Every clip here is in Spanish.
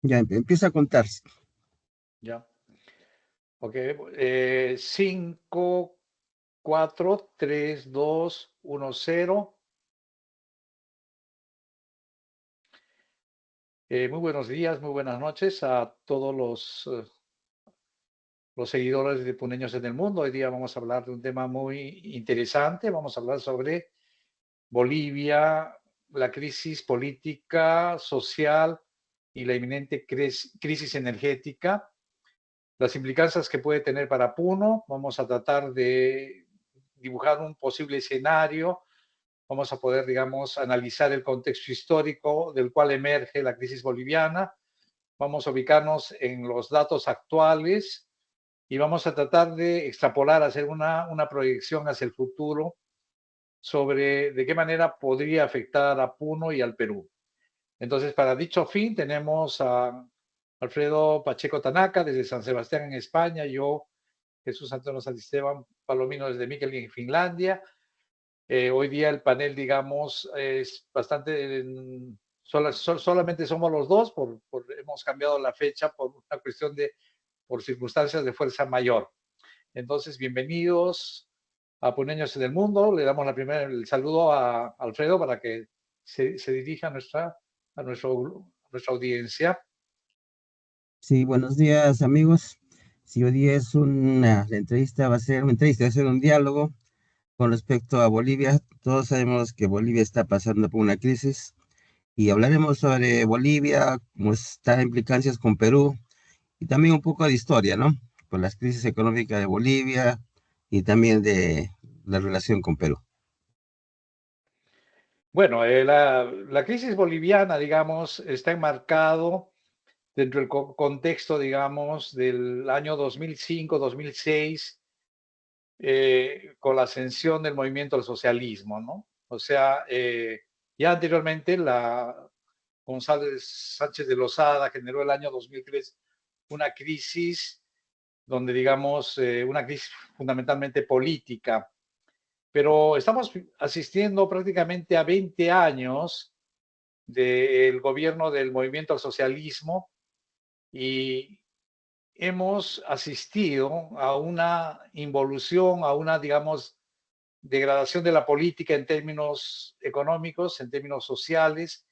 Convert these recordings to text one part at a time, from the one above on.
Ya empieza a contarse. Ya. Ok. 5, 4, 3, 2, 1, 0. Muy buenos días, muy buenas noches a todos los seguidores de Puneños en el Mundo. Hoy día vamos a hablar de un tema muy interesante. Vamos a hablar sobre Bolivia, la crisis política, social y la inminente crisis energética, las implicancias que puede tener para Puno. Vamos a tratar de dibujar un posible escenario. Vamos a poder, digamos, analizar el contexto histórico del cual emerge la crisis boliviana. Vamos a ubicarnos en los datos actuales y vamos a tratar de extrapolar, hacer una proyección hacia el futuro sobre de qué manera podría afectar a Puno y al Perú. Entonces, para dicho fin, tenemos a Alfredo Pacheco Tanaka desde San Sebastián en España, yo, Jesús Antonio Santisteban Palomino desde Mikkeli en Finlandia. Hoy día el panel, digamos, es bastante, solamente somos los dos, hemos cambiado la fecha por una cuestión por circunstancias de fuerza mayor. Entonces, bienvenidos a Puneños en el Mundo. Le damos el saludo a Alfredo para que se dirija a nuestra audiencia. Sí, buenos días, amigos. Si hoy día es la entrevista, va a ser un diálogo con respecto a Bolivia. Todos sabemos que Bolivia está pasando por una crisis y hablaremos sobre Bolivia, cómo está implicancias con Perú y también un poco de historia, ¿no? Por las crisis económicas de Bolivia y también de la relación con Perú. Bueno, la crisis boliviana, digamos, está enmarcado dentro del contexto, digamos, del año 2005-2006, con la ascensión del movimiento al socialismo, ¿no? O sea, ya anteriormente González Sánchez de Lozada generó el año 2003 una crisis donde, digamos, una crisis fundamentalmente política, pero estamos asistiendo prácticamente a 20 años del gobierno del movimiento al socialismo y hemos asistido a una involución, a una, digamos, degradación de la política en términos económicos, en términos sociales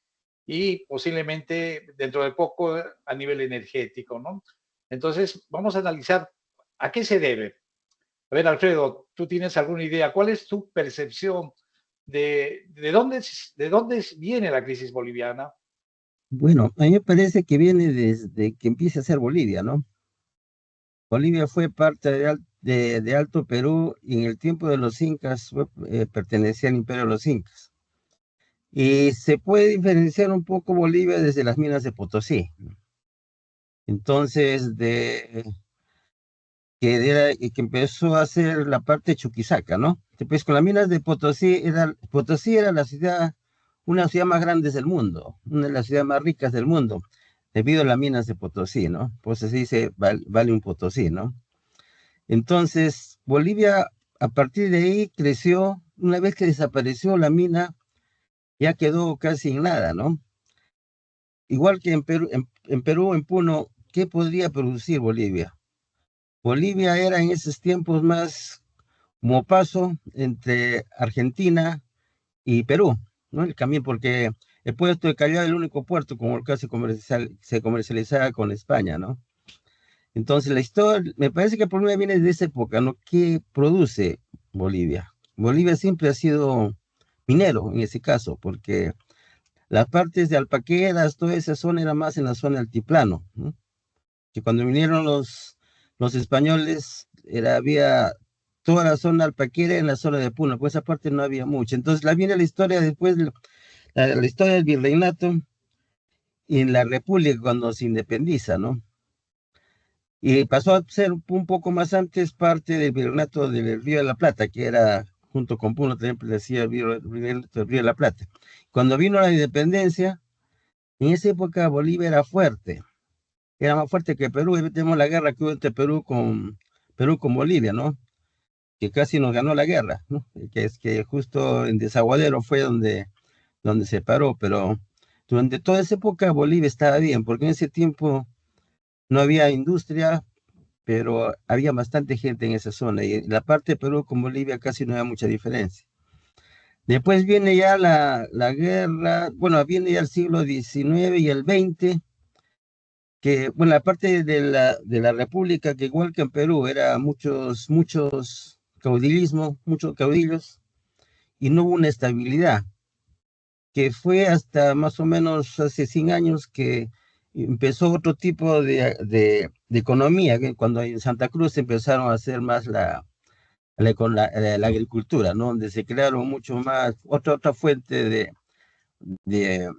y posiblemente dentro de poco a nivel energético, ¿no? Entonces, vamos a analizar a qué se debe. A ver, Alfredo, ¿tú tienes alguna idea? ¿Cuál es tu percepción de dónde viene la crisis boliviana? Bueno, a mí me parece que viene desde que empieza a ser Bolivia, ¿no? Bolivia fue parte de Alto Perú y en el tiempo de los incas pertenecía al imperio de los incas. Y se puede diferenciar un poco Bolivia desde las minas de Potosí. Entonces, que empezó a hacer la parte de Chuquisaca, ¿no? Después con las minas de Potosí, Potosí era una de las ciudades más grandes del mundo, una de las ciudades más ricas del mundo, debido a las minas de Potosí, ¿no? Pues así dice, vale un Potosí, ¿no? Entonces, Bolivia, a partir de ahí, creció. Una vez que desapareció la mina, ya quedó casi en nada, ¿no? Igual que en Perú, en Puno, ¿qué podría producir Bolivia? Bolivia era en esos tiempos más como paso entre Argentina y Perú, ¿no? El camino, porque el puerto de Callao era el único puerto como el que se comercializaba con España, ¿no? Entonces la historia, me parece que el problema viene de esa época, ¿no? ¿Qué produce Bolivia? Bolivia siempre ha sido minero en ese caso, porque las partes de alpaqueras, toda esa zona era más en la zona altiplano, ¿no? Que cuando vinieron los españoles, había toda la zona alpaquera en la zona de Puno, pues esa parte no había mucho. Entonces viene la historia después, la historia del virreinato y en la república cuando se independiza, ¿no? Y pasó a ser un poco más antes parte del virreinato del Río de la Plata, que era junto con Puno, también decía el virreinato del Río de la Plata. Cuando vino la independencia, en esa época Bolivia era más fuerte que Perú. Y tenemos la guerra que hubo entre Perú con Bolivia, ¿no? Que casi nos ganó la guerra, ¿no? Que es que justo en Desaguadero fue donde se paró, pero Durante toda esa época Bolivia estaba bien, porque en ese tiempo no había industria, pero había bastante gente en esa zona. Y la parte de Perú con Bolivia casi no había mucha diferencia. Después viene ya la guerra, bueno, viene ya el siglo XIX y el XX, que, bueno, la parte de la República, que igual que en Perú, era muchos caudillismo, muchos caudillos, y no hubo una estabilidad, que fue hasta más o menos hace 100 años que empezó otro tipo de economía, que cuando en Santa Cruz empezaron a hacer más la agricultura, ¿no? Donde se crearon mucho más, otra fuente de,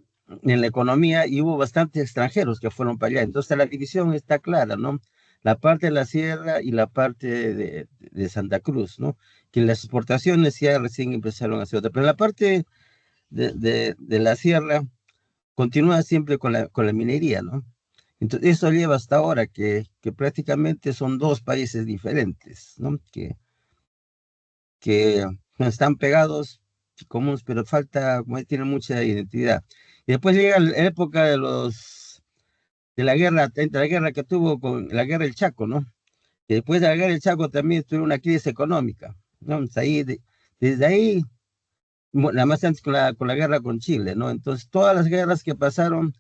en la economía y hubo bastantes extranjeros que fueron para allá. Entonces la división está clara, ¿no? La parte de la sierra y la parte de Santa Cruz, ¿no? Que las exportaciones ya recién empezaron a hacer otra. Pero la parte de la sierra continúa siempre con la minería, ¿no? Entonces eso lleva hasta ahora que prácticamente son dos países diferentes, ¿no? Que están pegados, comunes, pero falta, como tienen mucha identidad. Y después llega la época de la guerra que tuvo con la guerra del Chaco, ¿no? Y después de la guerra del Chaco también tuvo una crisis económica, ¿no? Entonces, desde ahí, nada más antes con la guerra con Chile, ¿no? Entonces todas las guerras que pasaron,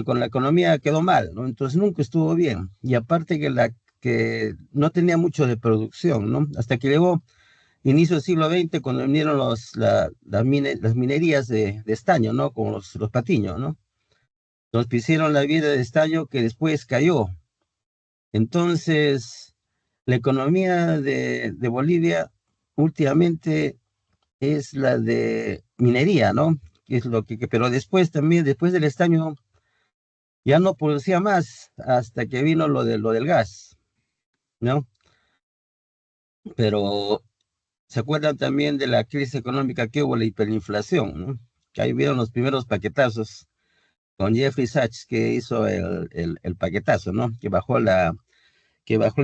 con la economía quedó mal, ¿no? Entonces nunca estuvo bien. Y aparte que no tenía mucho de producción, ¿no? Hasta que llegó inicio del siglo XX, cuando vinieron las minerías de estaño, ¿no? Como los patiños, ¿no? Entonces hicieron la vida de estaño que después cayó. Entonces, la economía de Bolivia últimamente es la de minería, ¿no? Que es pero después también, después del estaño, ya no producía más hasta que vino lo del gas, ¿no? Pero ¿se acuerdan también de la crisis económica que hubo, la hiperinflación, ¿no? Que ahí vieron los primeros paquetazos con Jeffrey Sachs que hizo el paquetazo, ¿no? Que bajó la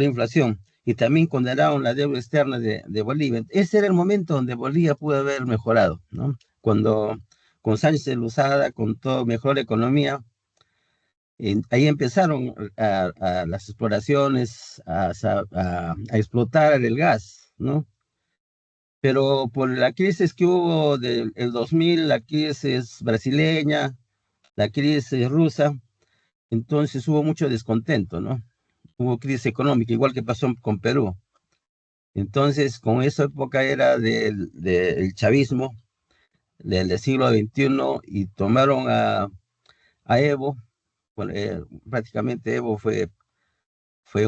inflación. Y también condenaron la deuda externa de Bolivia. Ese era el momento donde Bolivia pudo haber mejorado, ¿no? Cuando con Sánchez de Lozada, con todo mejor economía, ahí empezaron a las exploraciones, a explotar el gas, ¿no? Pero por la crisis que hubo del el 2000, la crisis brasileña, la crisis rusa, entonces hubo mucho descontento, ¿no? Hubo crisis económica, igual que pasó con Perú. Entonces, con esa época era del chavismo, del siglo XXI, y tomaron a Evo. Bueno, prácticamente Evo fue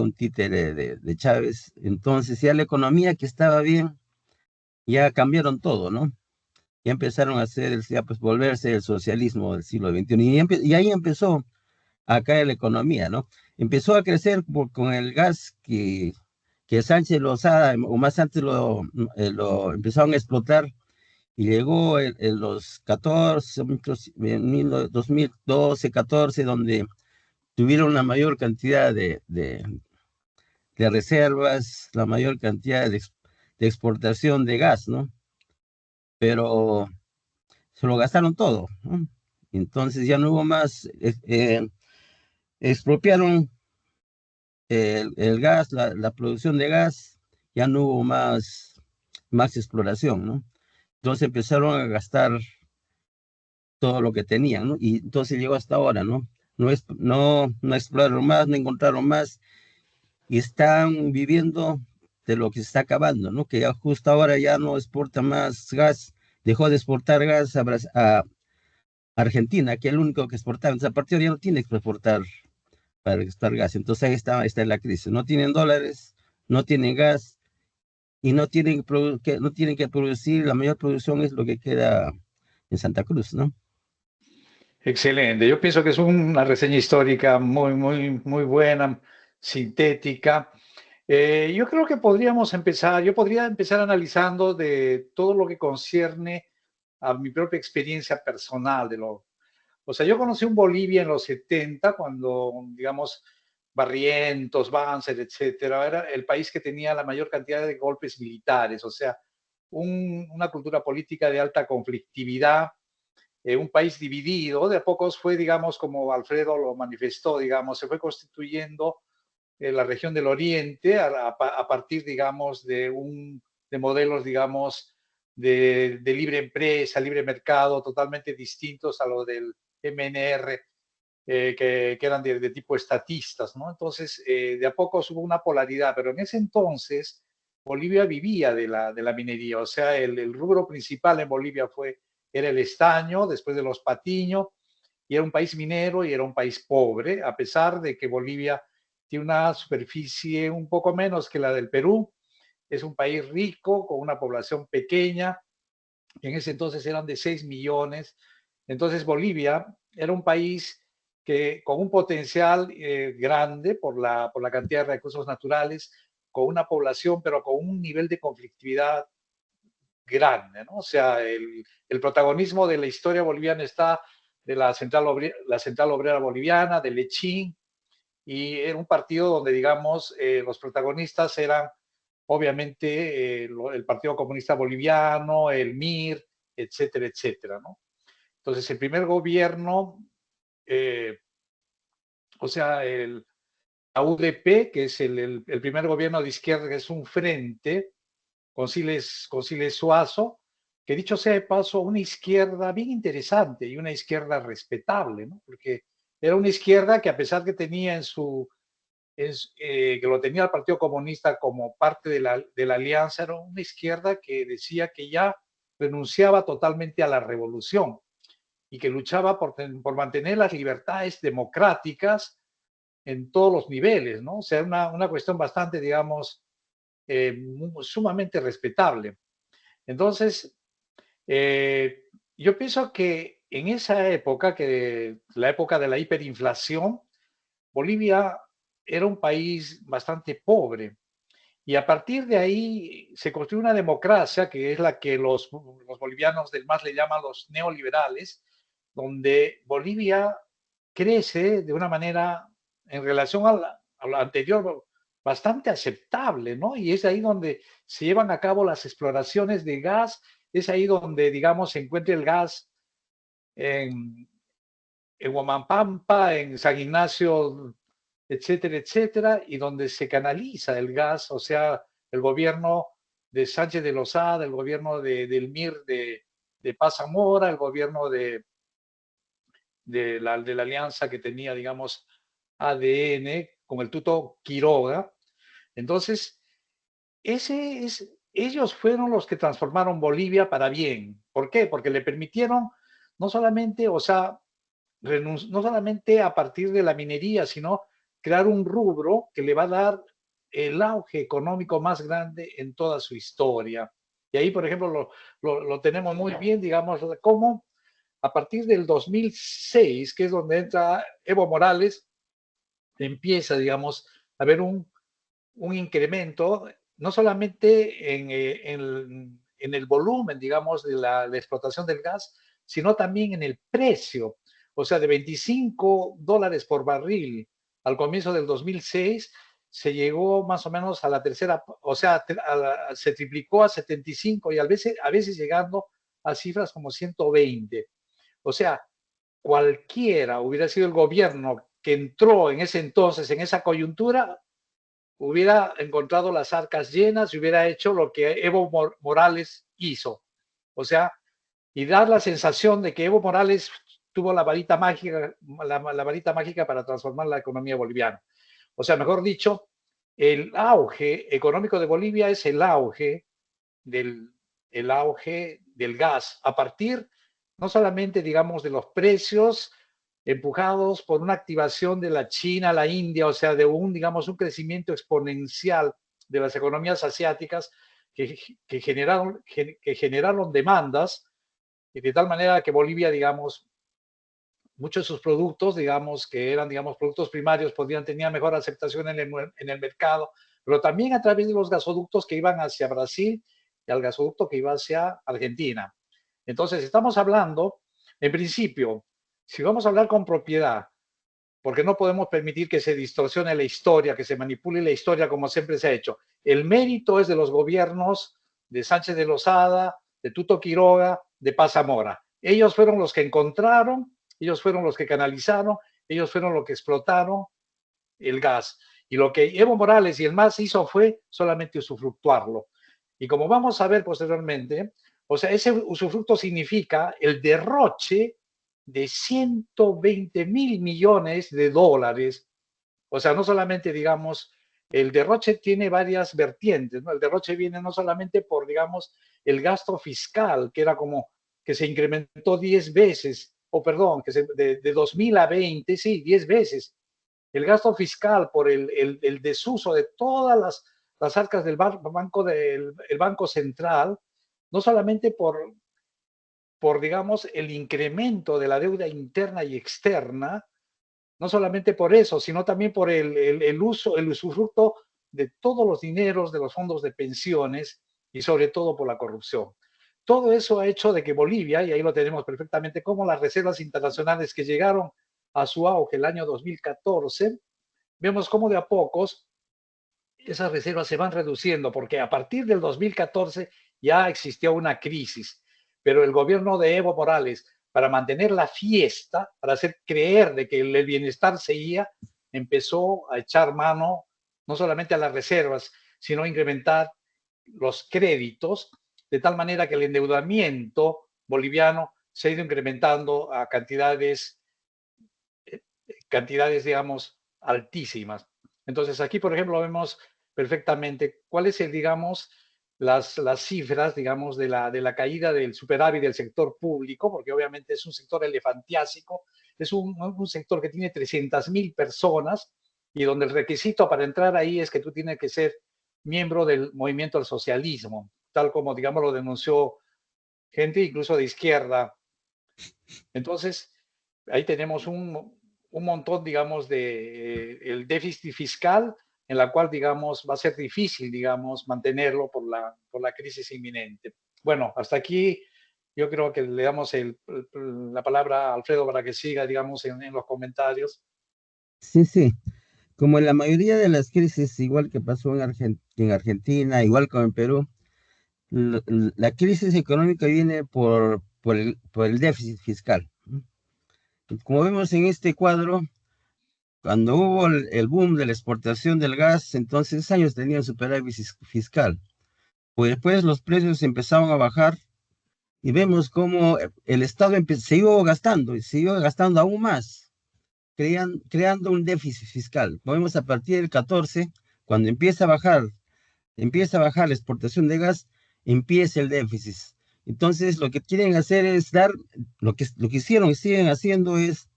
un títere de Chávez. Entonces, ya la economía que estaba bien, ya cambiaron todo, ¿no? Ya empezaron a hacer, ya pues volverse el socialismo del siglo XXI. Y ahí empezó a caer la economía, ¿no? Empezó a crecer con el gas que Sánchez Lozada, o más antes lo empezaron a explotar, y llegó en los 14, en 2012, 14, donde tuvieron la mayor cantidad de reservas, la mayor cantidad de exportación de gas, ¿no? Pero se lo gastaron todo, ¿no? Entonces ya no hubo más, expropiaron el gas, la producción de gas, ya no hubo más exploración, ¿no? Entonces empezaron a gastar todo lo que tenían, ¿no? Y entonces llegó hasta ahora, ¿no? No exploraron más, no encontraron más, y están viviendo de lo que se está acabando, ¿no? Que ya justo ahora ya no exporta más gas, dejó de exportar gas a Argentina, que es el único que exportaba. Entonces, a partir de ahora ya no tiene que exportar para exportar gas. Entonces ahí está la crisis. No tienen dólares, no tienen gas y no tienen que producir. La mayor producción es lo que queda en Santa Cruz, ¿no? Excelente. Yo pienso que es una reseña histórica muy, muy, muy buena, sintética. Yo creo que yo podría empezar analizando de todo lo que concierne a mi propia experiencia personal o sea, yo conocí un Bolivia en los 70 cuando, digamos, Barrientos, Banzer, etcétera, era el país que tenía la mayor cantidad de golpes militares, o sea, una cultura política de alta conflictividad, un país dividido. De a pocos fue, digamos, como Alfredo lo manifestó, digamos, se fue constituyendo la región del Oriente a partir, digamos, de modelos, digamos, de libre empresa, libre mercado, totalmente distintos a lo del MNR, que eran de tipo estatistas, ¿no? Entonces, de a poco hubo una polaridad, pero en ese entonces Bolivia vivía de la minería, o sea, el rubro principal en Bolivia era el estaño, después de los patiños, y era un país minero y era un país pobre, a pesar de que Bolivia tiene una superficie un poco menos que la del Perú, es un país rico, con una población pequeña, en ese entonces eran de 6 millones. Entonces Bolivia era un país que con un potencial grande por la cantidad de recursos naturales, con una población, pero con un nivel de conflictividad grande, ¿no? O sea, el protagonismo de la historia boliviana está de la Central Obrera Boliviana, de Lechín, y era un partido donde, digamos, los protagonistas eran obviamente el Partido Comunista Boliviano, el MIR, etcétera, etcétera, ¿no? Entonces, el primer gobierno, eh, o sea, la UDP, que es el primer gobierno de izquierda, que es un frente, con Siles Suazo, que dicho sea de paso, una izquierda bien interesante y una izquierda respetable, ¿no? Porque era una izquierda que a pesar que tenía que lo tenía el Partido Comunista como parte de la alianza, era una izquierda que decía que ya renunciaba totalmente a la revolución y que luchaba por mantener las libertades democráticas en todos los niveles, ¿no? O sea, una cuestión bastante, digamos, sumamente respetable. Entonces, yo pienso que en esa época, que la época de la hiperinflación, Bolivia era un país bastante pobre y a partir de ahí se construyó una democracia que es la que los bolivianos del MAS le llaman los neoliberales, donde Bolivia crece de una manera en relación a la anterior bastante aceptable, ¿no? Y es ahí donde se llevan a cabo las exploraciones de gas, es ahí donde, digamos, se encuentra el gas en, en Huamampampa, en San Ignacio, etcétera, etcétera, y donde se canaliza el gas, o sea, el gobierno de Sánchez de Lozada, el gobierno del MIR de Paz Zamora, el gobierno de la alianza que tenía, digamos, ADN con el Tuto Quiroga. Entonces, ellos fueron los que transformaron Bolivia para bien. ¿Por qué? Porque le permitieron no solamente, o sea, no solamente a partir de la minería, sino crear un rubro que le va a dar el auge económico más grande en toda su historia. Y ahí, por ejemplo, lo tenemos muy bien, digamos, cómo a partir del 2006, que es donde entra Evo Morales, empieza, digamos, a haber un incremento, no solamente en el volumen, digamos, de la explotación del gas, sino también en el precio. O sea, de $25 por barril al comienzo del 2006, se llegó más o menos a la tercera, o sea, se triplicó a 75 y a veces llegando a cifras como 120. O sea, cualquiera hubiera sido el gobierno que entró en ese entonces, en esa coyuntura, hubiera encontrado las arcas llenas y hubiera hecho lo que Evo Morales hizo. O sea, y dar la sensación de que Evo Morales tuvo la varita mágica, la varita mágica para transformar la economía boliviana. O sea, mejor dicho, el auge económico de Bolivia es del, el auge del gas, a partir no solamente, digamos, de los precios empujados por una activación de la China, la India, o sea, de digamos, un crecimiento exponencial de las economías asiáticas que generaron demandas, y de tal manera que Bolivia, digamos, muchos de sus productos, digamos, que eran, digamos, productos primarios, tenían mejor aceptación en el mercado, pero también a través de los gasoductos que iban hacia Brasil y al gasoducto que iba hacia Argentina. Entonces, estamos hablando, en principio, si vamos a hablar con propiedad, porque no podemos permitir que se distorsione la historia, que se manipule la historia como siempre se ha hecho. El mérito es de los gobiernos de Sánchez de Lozada, de Tuto Quiroga, de Paz Zamora. ellos fueron los que encontraron, ellos fueron los que canalizaron, ellos fueron los que explotaron el gas. Y lo que Evo Morales y el MAS hizo fue solamente usufructuarlo. Y como vamos a ver posteriormente, o sea, ese usufructo significa el derroche de 120.000 millones de dólares. O sea, no solamente, digamos, el derroche tiene varias vertientes, ¿no? El derroche viene no solamente por, digamos, el gasto fiscal, que era como que se incrementó 10 veces, o perdón, que de 2000 a 20, sí, 10 veces. El gasto fiscal por el desuso de todas las arcas del Banco Central, no solamente por, digamos, el incremento de la deuda interna y externa, no solamente por eso, sino también por el uso, el usufructo de todos los dineros de los fondos de pensiones y sobre todo por la corrupción. Todo eso ha hecho de que Bolivia, y ahí lo tenemos perfectamente, como las reservas internacionales que llegaron a su auge el año 2014, vemos cómo de a pocos esas reservas se van reduciendo, porque a partir del 2014 ya existió una crisis, pero el gobierno de Evo Morales, para mantener la fiesta, para hacer creer de que el bienestar seguía, empezó a echar mano no solamente a las reservas, sino a incrementar los créditos, de tal manera que el endeudamiento boliviano se ha ido incrementando a cantidades, digamos, altísimas. Entonces, aquí, por ejemplo, vemos perfectamente cuál es digamos, las cifras, digamos, de la caída del superávit del sector público, porque obviamente es un sector elefantiásico, es un sector que tiene 300.000 personas y donde el requisito para entrar ahí es que tú tienes que ser miembro del movimiento del socialismo, tal como, digamos, lo denunció gente incluso de izquierda. Entonces, ahí tenemos un montón, digamos, de el déficit fiscal, en la cual, digamos, va a ser difícil, digamos, mantenerlo por la crisis inminente. Bueno, hasta aquí yo creo que le damos la palabra a Alfredo para que siga, digamos, en los comentarios. Sí, sí. Como en la mayoría de las crisis, igual que pasó en Argentina, igual como en Perú, la crisis económica viene por el déficit fiscal. Como vemos en este cuadro, cuando hubo el boom de la exportación del gas, entonces esos años tenían superávit fiscal. Pues después los precios empezaron a bajar y vemos cómo el Estado se iba gastando y se iba gastando aún más, creando un déficit fiscal. Vemos a partir del 14, cuando empieza a bajar la exportación de gas, empieza el déficit. Entonces, lo que quieren hacer es lo que hicieron y siguen haciendo es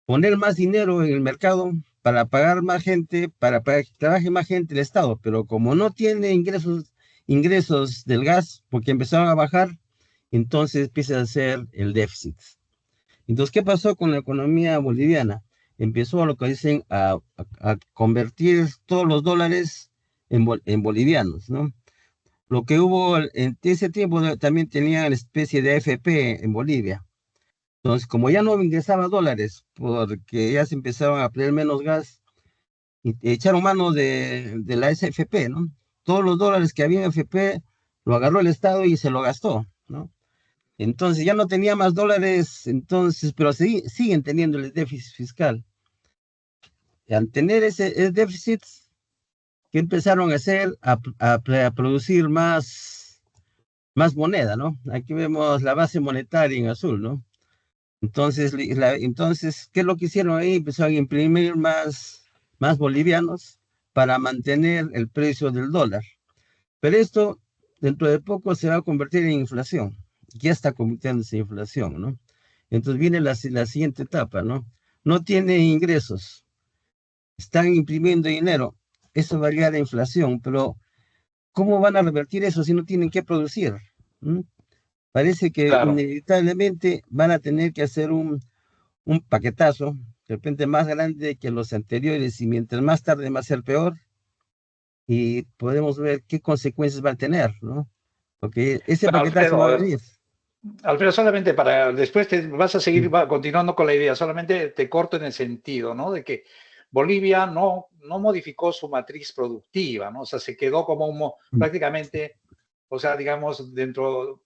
poner más dinero en el mercado para pagar más gente, para que trabaje más gente el Estado, pero como no tiene ingresos del gas, porque empezaron a bajar, entonces empieza a hacer el déficit. Entonces, ¿qué pasó con la economía boliviana? Empezó lo que dicen a convertir todos los dólares en bolivianos, ¿no? Lo que hubo en ese tiempo también tenían una especie de AFP en Bolivia. Entonces, como ya no ingresaba dólares, porque ya se empezaban a pedir menos gas, y echaron mano de la SFP, ¿no? Todos los dólares que había en FP lo agarró el Estado y se lo gastó, ¿no? Entonces ya no tenía más dólares, entonces, pero siguen teniendo el déficit fiscal. Y al tener ese déficit, ¿qué empezaron a hacer? A producir más moneda, ¿no? Aquí vemos la base monetaria en azul, ¿no? Entonces, ¿qué es lo que hicieron ahí? Empezaron a imprimir más bolivianos para mantener el precio del dólar. Pero esto, dentro de poco, se va a convertir en inflación. Ya está convirtiéndose en inflación, ¿no? Entonces viene la siguiente etapa, ¿no? No tiene ingresos, están imprimiendo dinero. Eso va a llegar a inflación, pero ¿cómo van a revertir eso si no tienen que producir? ¿Mm? Parece que Claro. inevitablemente van a tener que hacer un paquetazo, de repente más grande que los anteriores, y mientras más tarde va a ser peor, y podemos ver qué consecuencias va a tener, ¿no? Porque ese Bueno, paquetazo va a Alfredo, venir. Alfredo, solamente para después te vas a seguir continuando con la idea, solamente te corto en el sentido, ¿no? De que Bolivia no modificó su matriz productiva, ¿no? O sea, se quedó como prácticamente, o sea, digamos, dentro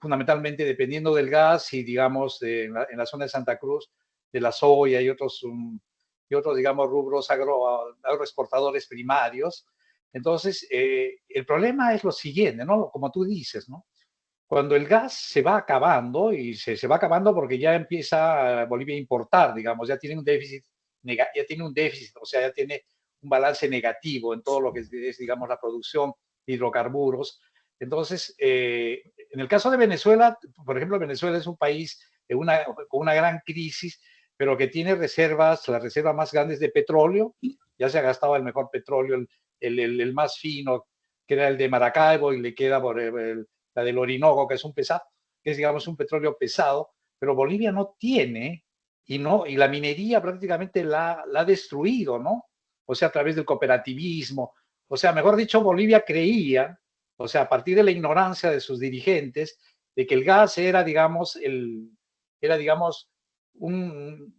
fundamentalmente dependiendo del gas y, digamos, en la zona de Santa Cruz, de la soya y otros, digamos, rubros agroexportadores primarios. Entonces, el problema es lo siguiente, ¿no? Como tú dices, ¿no? Cuando el gas se va acabando, y se va acabando porque ya empieza Bolivia a importar, digamos, ya tiene un déficit, o sea, ya tiene un balance negativo en todo lo que es, digamos, la producción de hidrocarburos. Entonces, en el caso de Venezuela, por ejemplo, Venezuela es un país con una gran crisis, pero que tiene reservas, las reservas más grandes de petróleo. Ya se ha gastado el mejor petróleo, el más fino, que era el de Maracaibo, y le queda por la del Orinoco, que es un pesado, que es, digamos, un petróleo pesado, pero Bolivia no tiene, y la minería prácticamente la ha destruido, ¿no? O sea, a través del cooperativismo. O sea, mejor dicho, Bolivia creía, o sea, a partir de la ignorancia de sus dirigentes, de que el gas era, digamos, un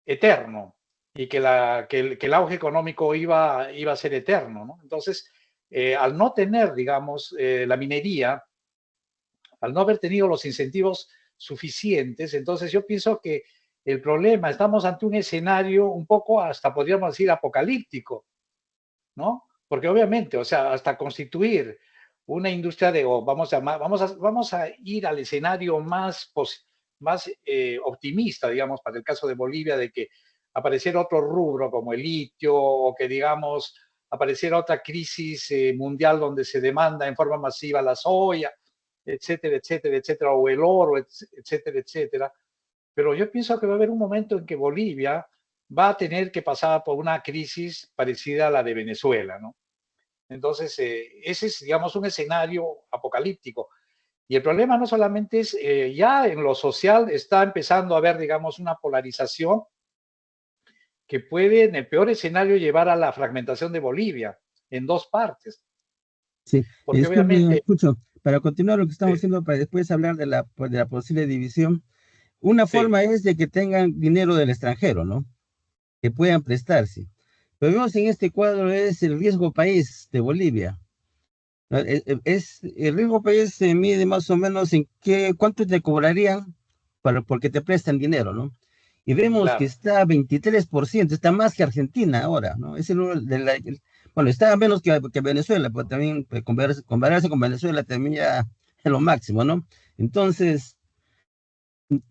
eterno, y que el auge económico iba a ser eterno, ¿no? Entonces, al no tener, digamos, la minería, al no haber tenido los incentivos suficientes, entonces yo pienso que el problema, estamos ante un escenario un poco, hasta podríamos decir, apocalíptico, ¿no? Porque obviamente, o sea, hasta constituir una industria o vamos a ir al escenario más optimista, digamos, para el caso de Bolivia, de que apareciera otro rubro como el litio, o que, digamos, apareciera otra crisis mundial donde se demanda en forma masiva la soya, etcétera, etcétera, etcétera, o el oro, etcétera, etcétera. Pero yo pienso que va a haber un momento en que Bolivia va a tener que pasar por una crisis parecida a la de Venezuela, ¿no? Entonces, ese es, digamos, un escenario apocalíptico. Y el problema no solamente es, ya en lo social está empezando a haber, digamos, una polarización que puede, en el peor escenario, llevar a la fragmentación de Bolivia en dos partes. Sí, y Porque disculpe, obviamente, escucho, para continuar lo que estamos sí, haciendo, para después hablar de la posible división, una sí, forma es de que tengan dinero del extranjero, ¿no? Que puedan prestarse. Pero vemos en este cuadro es el riesgo país de Bolivia. ¿No? El riesgo país se mide más o menos en cuánto te cobrarían porque te prestan dinero, ¿no? Y vemos que claro. está 23%, está más que Argentina ahora, ¿no? Es bueno, está menos que Venezuela, pero también pues, compararse con Venezuela también ya es lo máximo, ¿no? Entonces,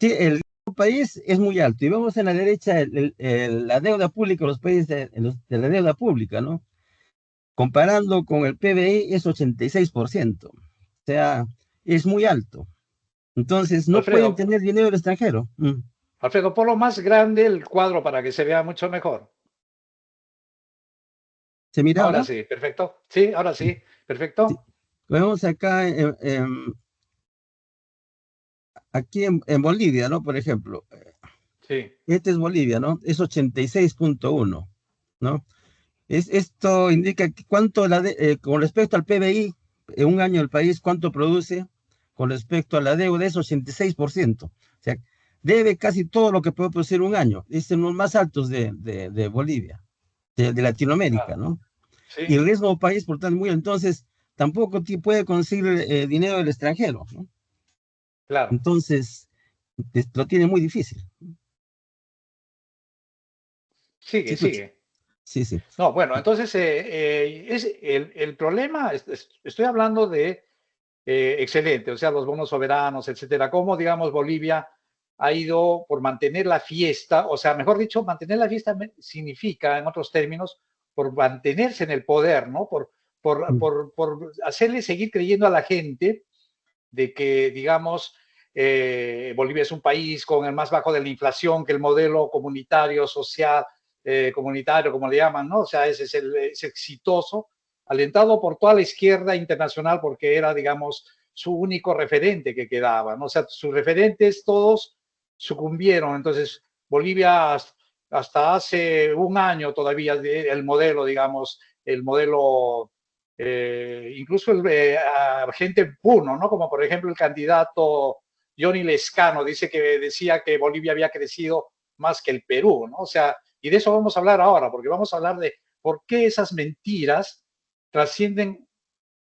el país es muy alto. Y vemos en la derecha la deuda pública, los países de la deuda pública, ¿no? Comparando con el PBI es 86%. O sea, es muy alto. Entonces, no pueden Alfredo, tener dinero del extranjero. Alfredo, por lo más grande el cuadro para que se vea mucho mejor. ¿Se mira Ahora ahora? sí, perfecto. Sí, ahora sí, Sí. perfecto. Vemos acá, aquí en Bolivia, ¿no? Por ejemplo, Sí, este es Bolivia, ¿no? Es 86,1, ¿no? Esto indica cuánto, con respecto al PBI, en un año el país, cuánto produce con respecto a la deuda, es 86%. O sea, debe casi todo lo que puede producir un año. Es uno de los más altos de Bolivia, de Latinoamérica, claro. ¿no? Y Sí, el riesgo país, por tanto, muy alto. Entonces, tampoco puede conseguir dinero del extranjero, ¿no? claro. Entonces, lo tiene muy difícil. Sí, Sigue, escucho. sigue. Sí, sí. No, bueno, entonces es el problema, estoy hablando de excelente, o sea, los bonos soberanos, etcétera. Cómo, digamos, Bolivia ha ido por mantener la fiesta, o sea, mejor dicho, mantener la fiesta significa, en otros términos, por mantenerse en el poder, ¿no? Mm. Por hacerle seguir creyendo a la gente de que, digamos, Bolivia es un país con el más bajo de la inflación, que el modelo comunitario, social, comunitario, como le llaman, ¿no? O sea, es exitoso, alentado por toda la izquierda internacional, porque era, digamos, su único referente que quedaba, ¿no? O sea, sus referentes todos sucumbieron. Entonces, Bolivia hasta hace un año todavía el modelo, digamos, el modelo incluso gente Puno, ¿no? Como por ejemplo el candidato Johnny Lescano decía que Bolivia había crecido más que el Perú, ¿no? O sea, y de eso vamos a hablar ahora, porque vamos a hablar de por qué esas mentiras trascienden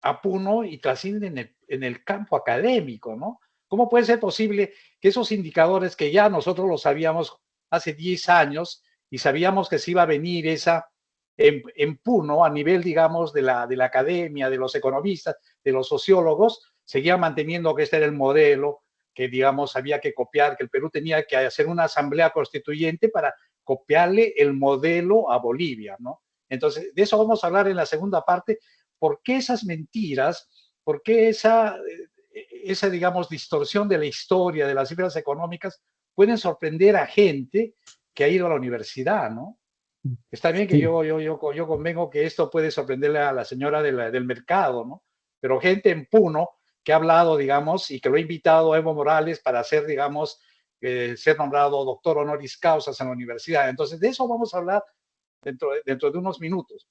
a Puno y trascienden en el campo académico, ¿no? ¿Cómo puede ser posible que esos indicadores que ya nosotros los sabíamos hace 10 años y sabíamos que se iba a venir esa Puno a nivel, digamos, de la academia, de los economistas, de los sociólogos, seguían manteniendo que este era el modelo, que, digamos, había que copiar, que el Perú tenía que hacer una asamblea constituyente para copiarle el modelo a Bolivia, ¿no? Entonces, de eso vamos a hablar en la segunda parte. ¿Por qué esas mentiras? ¿Por qué esa, digamos, distorsión de la historia, de las cifras económicas, pueden sorprender a gente que ha ido a la universidad, ¿no? Está bien que Sí, yo convengo que esto puede sorprenderle a la señora del mercado, ¿no? Pero gente en Puno que ha hablado, digamos, y que lo ha invitado a Evo Morales para ser, digamos, ser nombrado doctor honoris causa en la universidad. Entonces, de eso vamos a hablar dentro de unos minutos.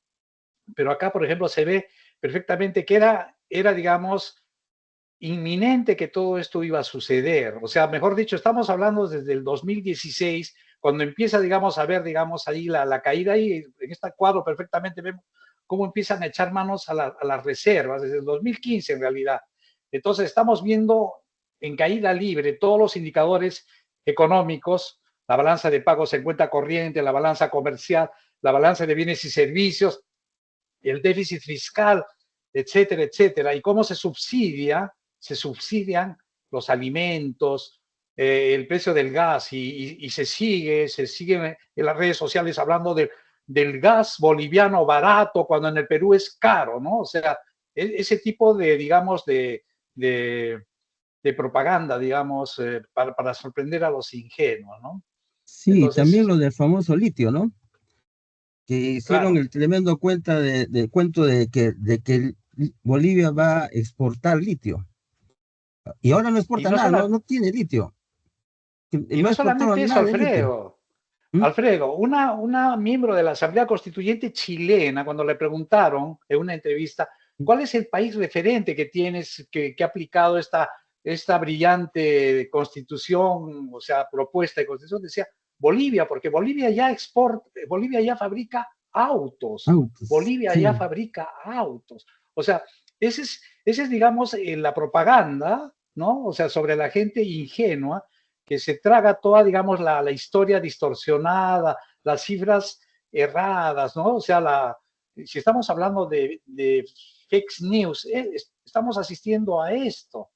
Pero acá, por ejemplo, se ve perfectamente que era, digamos, inminente que todo esto iba a suceder. O sea, mejor dicho, estamos hablando desde el 2016, cuando empieza, digamos, a ver, digamos, ahí la caída, y en este cuadro perfectamente vemos cómo empiezan a echar manos a las reservas, desde el 2015 en realidad. Entonces, estamos viendo en caída libre todos los indicadores económicos, la balanza de pagos en cuenta corriente, la balanza comercial, la balanza de bienes y servicios, el déficit fiscal, etcétera, etcétera, y cómo se subsidian los alimentos, el precio del gas, y se sigue en las redes sociales hablando del gas boliviano barato cuando en el Perú es caro, ¿no? O sea, ese tipo de, digamos, de propaganda, digamos, para sorprender a los ingenuos, ¿no? sí, también Entonces, lo del famoso litio, ¿no? Que hicieron claro, el tremendo cuento de que Bolivia va a exportar litio. Y ahora no y exporta no, nada, no tiene litio. y No ha no exportado solamente eso, nada de litio. Alfredo. ¿Mm? Alfredo, una miembro de la Asamblea Constituyente chilena, cuando le preguntaron en una entrevista, ¿cuál es el país referente que tienes, que ha aplicado esta brillante constitución, o sea, propuesta de constitución? Decía Bolivia, porque Bolivia ya exporta, Bolivia ya fabrica autos, Autos, Bolivia ya sí. fabrica autos. O sea, ese es digamos, la propaganda, ¿no? O sea, sobre la gente ingenua que se traga toda, digamos, la historia distorsionada, las cifras erradas, ¿no? O sea, si estamos hablando de fake news, estamos asistiendo a esto.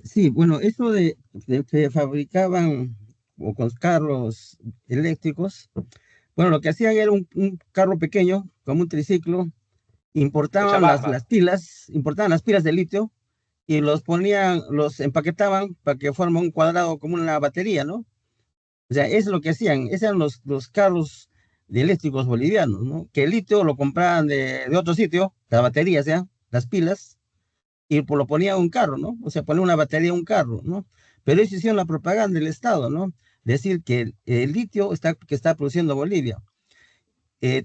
Sí, bueno, eso de que fabricaban o con carros eléctricos, bueno, lo que hacían era un carro pequeño, como un triciclo, Cochabamba. importaban las pilas de litio y los empaquetaban para que formen un cuadrado como una batería, ¿no? O sea, eso es lo que hacían, esos eran los carros de eléctricos bolivianos, ¿no? Que el litio lo compraban de otro sitio, las baterías, ¿ya? Las pilas, y pues lo ponía en un carro, ¿no? O sea, poner una batería en un carro, ¿no? Pero ellos hicieron la propaganda del Estado, ¿no? Decir que el litio que está produciendo Bolivia.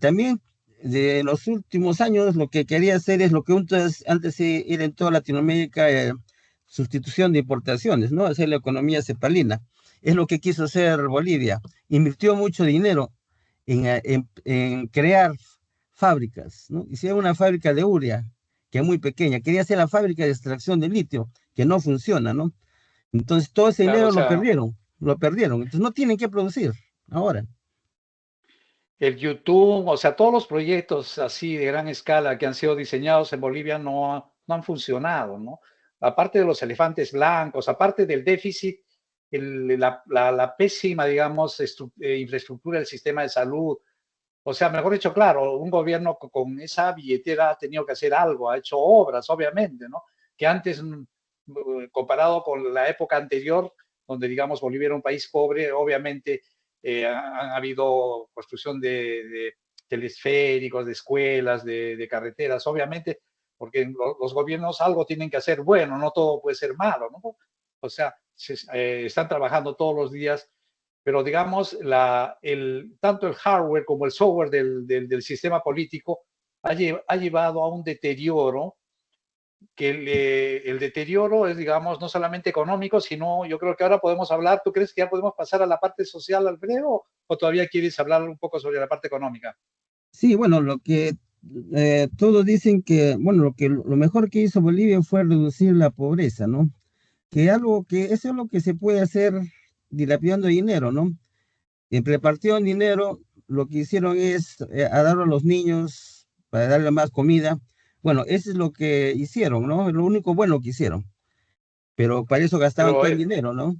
También de los últimos años lo que quería hacer es lo que antes era en toda Latinoamérica, sustitución de importaciones, ¿no? Hacer la economía cepalina. Es lo que quiso hacer Bolivia. Invirtió mucho dinero en crear fábricas, ¿no? Hicieron una fábrica de urea, que es muy pequeña. Quería hacer la fábrica de extracción de litio, que no funciona, ¿no? Entonces todo ese Claro, o dinero sea, lo perdieron. Entonces no tienen que producir ahora. el YouTube, o sea, todos los proyectos así de gran escala que han sido diseñados en Bolivia no han funcionado, ¿no? Aparte de los elefantes blancos, aparte del déficit, la pésima, digamos, infraestructura del sistema de salud. O sea, mejor dicho, claro, un gobierno con esa billetera ha tenido que hacer algo, ha hecho obras, obviamente, ¿no? Que antes, comparado con la época anterior, donde, digamos, Bolivia era un país pobre, obviamente han habido construcción de telesféricos, de escuelas, de carreteras, obviamente, porque los gobiernos algo tienen que hacer bueno, no todo puede ser malo, ¿no? O sea, están trabajando todos los días, pero digamos, tanto el hardware como el software del sistema político ha llevado a un deterioro, que el deterioro es, digamos, no solamente económico, sino yo creo que ahora podemos hablar. ¿Tú crees que ya podemos pasar a la parte social, Alfredo, o todavía quieres hablar un poco sobre la parte económica? Sí, bueno, todos dicen que, bueno, lo mejor que hizo Bolivia fue reducir la pobreza, ¿no? que algo que eso es lo que se puede hacer dilapidando dinero, ¿no? Repartieron dinero, lo que hicieron es a dar a los niños para darle más comida. Bueno, eso es lo que hicieron, ¿no? Lo único bueno que hicieron. Pero para eso gastaban Pero, todo el dinero, ¿no?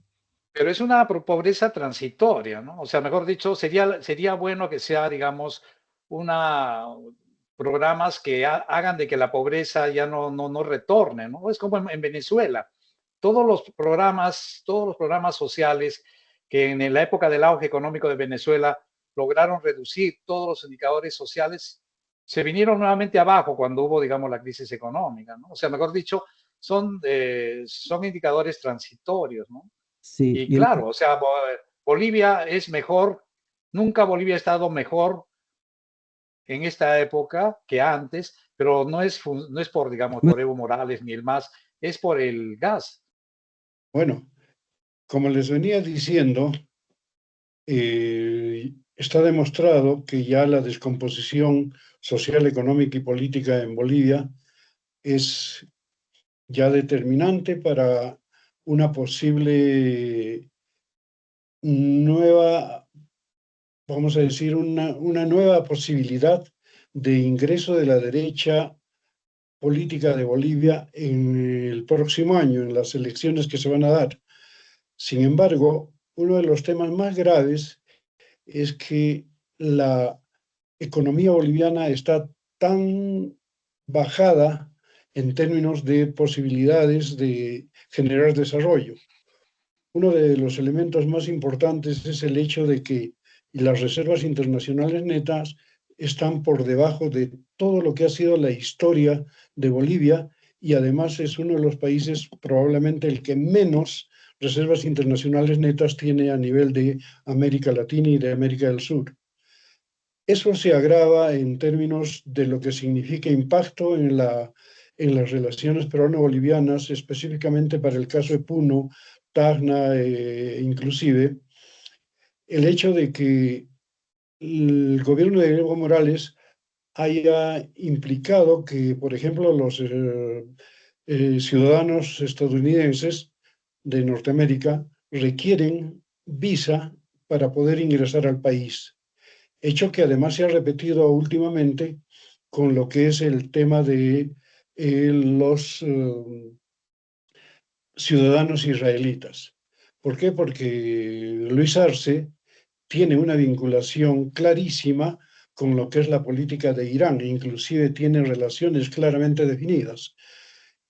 pero es una pobreza transitoria, ¿no? O sea, mejor dicho, sería bueno que sea, digamos, una programas que hagan de que la pobreza ya no retorne, ¿no? Es como en Venezuela. Todos los programas sociales que en la época del auge económico de Venezuela lograron reducir todos los indicadores sociales, se vinieron nuevamente abajo cuando hubo, digamos, la crisis económica, ¿no? O sea, mejor dicho, son indicadores transitorios, ¿no? Sí, Y y el, claro, o sea, Bolivia es mejor, nunca Bolivia ha estado mejor en esta época que antes, pero no es por, digamos, por Evo Morales ni el MAS, es por el gas. Bueno, como les venía diciendo, está demostrado que ya la descomposición social, económica y política en Bolivia es ya determinante para una posible nueva, vamos a decir, una nueva posibilidad de ingreso de la derecha política de Bolivia en el próximo año, en las elecciones que se van a dar. Sin embargo, uno de los temas más graves es que la economía boliviana está tan bajada en términos de posibilidades de generar desarrollo. Uno de los elementos más importantes es el hecho de que las reservas internacionales netas están por debajo de todo lo que ha sido la historia de Bolivia y además es uno de los países probablemente el que menos reservas internacionales netas tiene a nivel de América Latina y de América del Sur. Eso se agrava en términos de lo que significa impacto en las relaciones peruano-bolivianas, específicamente para el caso de Puno, Tacna, inclusive, el hecho de que el gobierno de Evo Morales haya implicado que, por ejemplo, los ciudadanos estadounidenses de Norteamérica requieren visa para poder ingresar al país, hecho que además se ha repetido últimamente con lo que es el tema de los ciudadanos israelitas. ¿Por qué? Porque Luis Arce tiene una vinculación clarísima con lo que es la política de Irán, e inclusive tiene relaciones claramente definidas.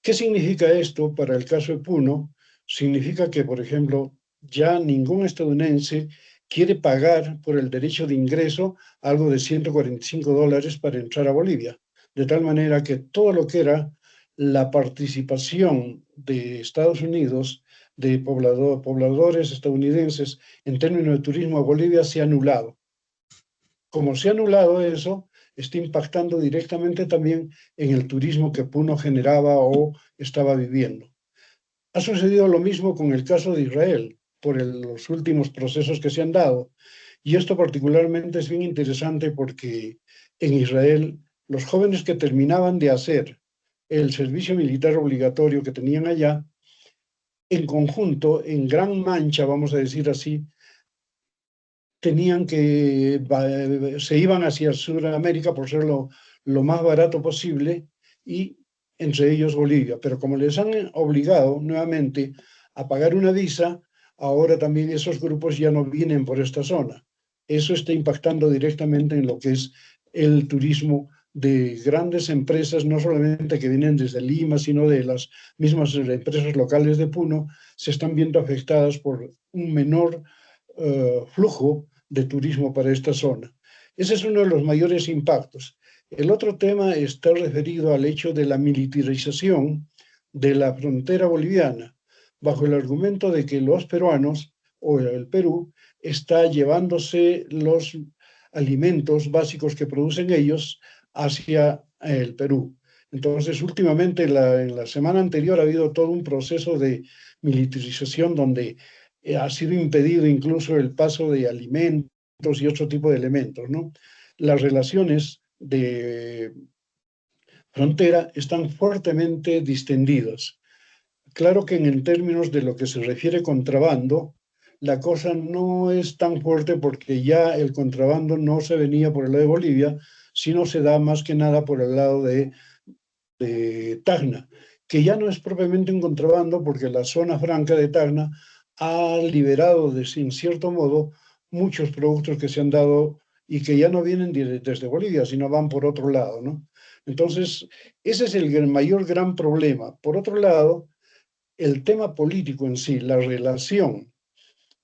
¿Qué significa esto para el caso de Puno? Significa que, por ejemplo, ya ningún estadounidense quiere pagar por el derecho de ingreso algo de $145 para entrar a Bolivia. De tal manera que todo lo que era la participación de Estados Unidos, de pobladores estadounidenses en términos de turismo a Bolivia se ha anulado. Como se ha anulado eso, está impactando directamente también en el turismo que Puno generaba o estaba viviendo. Ha sucedido lo mismo con el caso de Israel, por los últimos procesos que se han dado. Y esto particularmente es bien interesante porque en Israel los jóvenes que terminaban de hacer el servicio militar obligatorio que tenían allá, en conjunto, en gran mancha, vamos a decir así, tenían que, se iban hacia Sudamérica por ser lo más barato posible y entre ellos Bolivia. Pero como les han obligado nuevamente a pagar una visa, ahora también esos grupos ya no vienen por esta zona. Eso está impactando directamente en lo que es el turismo de grandes empresas, no solamente que vienen desde Lima, sino de las mismas empresas locales de Puno, se están viendo afectadas por un menor flujo de turismo para esta zona. Ese es uno de los mayores impactos. El otro tema está referido al hecho de la militarización de la frontera boliviana, bajo el argumento de que los peruanos o el Perú está llevándose los alimentos básicos que producen ellos hacia el Perú. Entonces, últimamente, en la semana anterior ha habido todo un proceso de militarización donde ha sido impedido incluso el paso de alimentos y otro tipo de elementos, ¿no? Las relaciones de frontera están fuertemente distendidas. claro que en términos de lo que se refiere contrabando, la cosa no es tan fuerte porque ya el contrabando no se venía por el lado de Bolivia, sino se da más que nada por el lado de Tacna, que ya no es propiamente un contrabando porque la zona franca de Tacna ha liberado en cierto modo muchos productos que se han dado y que ya no vienen desde Bolivia, sino van por otro lado, ¿no? Entonces, ese es el mayor gran problema. Por otro lado, el tema político en sí, la relación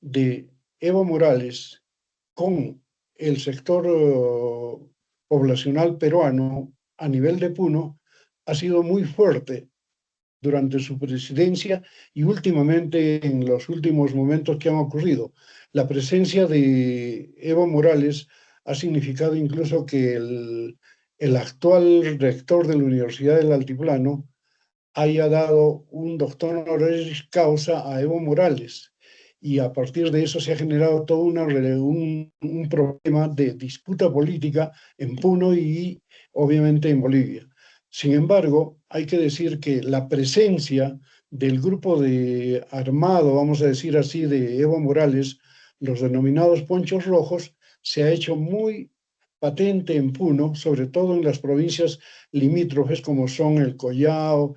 de Evo Morales con el sector poblacional peruano a nivel de Puno ha sido muy fuerte durante su presidencia y últimamente en los últimos momentos que han ocurrido. La presencia de Evo Morales ha significado incluso que el actual rector de la Universidad del Altiplano haya dado un doctor honoris causa a Evo Morales. Y a partir de eso se ha generado todo un problema de disputa política en Puno y obviamente en Bolivia. Sin embargo, hay que decir que la presencia del grupo de armado, vamos a decir así, de Evo Morales, los denominados Ponchos Rojos, se ha hecho muy patente en Puno, sobre todo en las provincias limítrofes como son el Collao,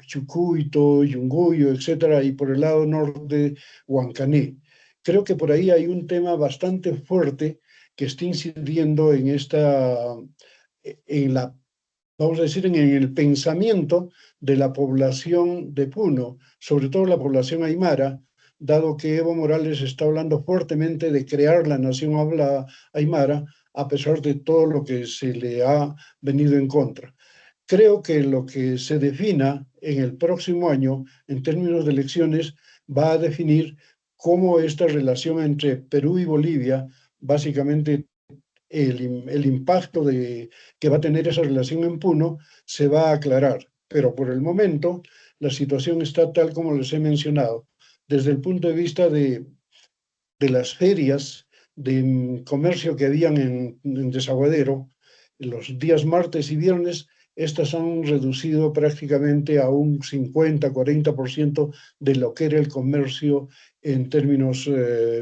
Chucuito, Yunguyo, etcétera, y por el lado norte, Huancané. Creo que por ahí hay un tema bastante fuerte que está incidiendo en la, vamos a decir, en el pensamiento de la población de Puno, sobre todo la población aymara, dado que Evo Morales está hablando fuertemente de crear la nación aymara, a pesar de todo lo que se le ha venido en contra. Creo que lo que se defina en el próximo año, en términos de elecciones, va a definir cómo esta relación entre Perú y Bolivia, básicamente el impacto que va a tener esa relación en Puno, se va a aclarar. Pero por el momento, la situación está tal como les he mencionado. Desde el punto de vista de las ferias de comercio que habían en Desaguadero, los días martes y viernes, estas han reducido prácticamente a un 50-40% de lo que era el comercio en términos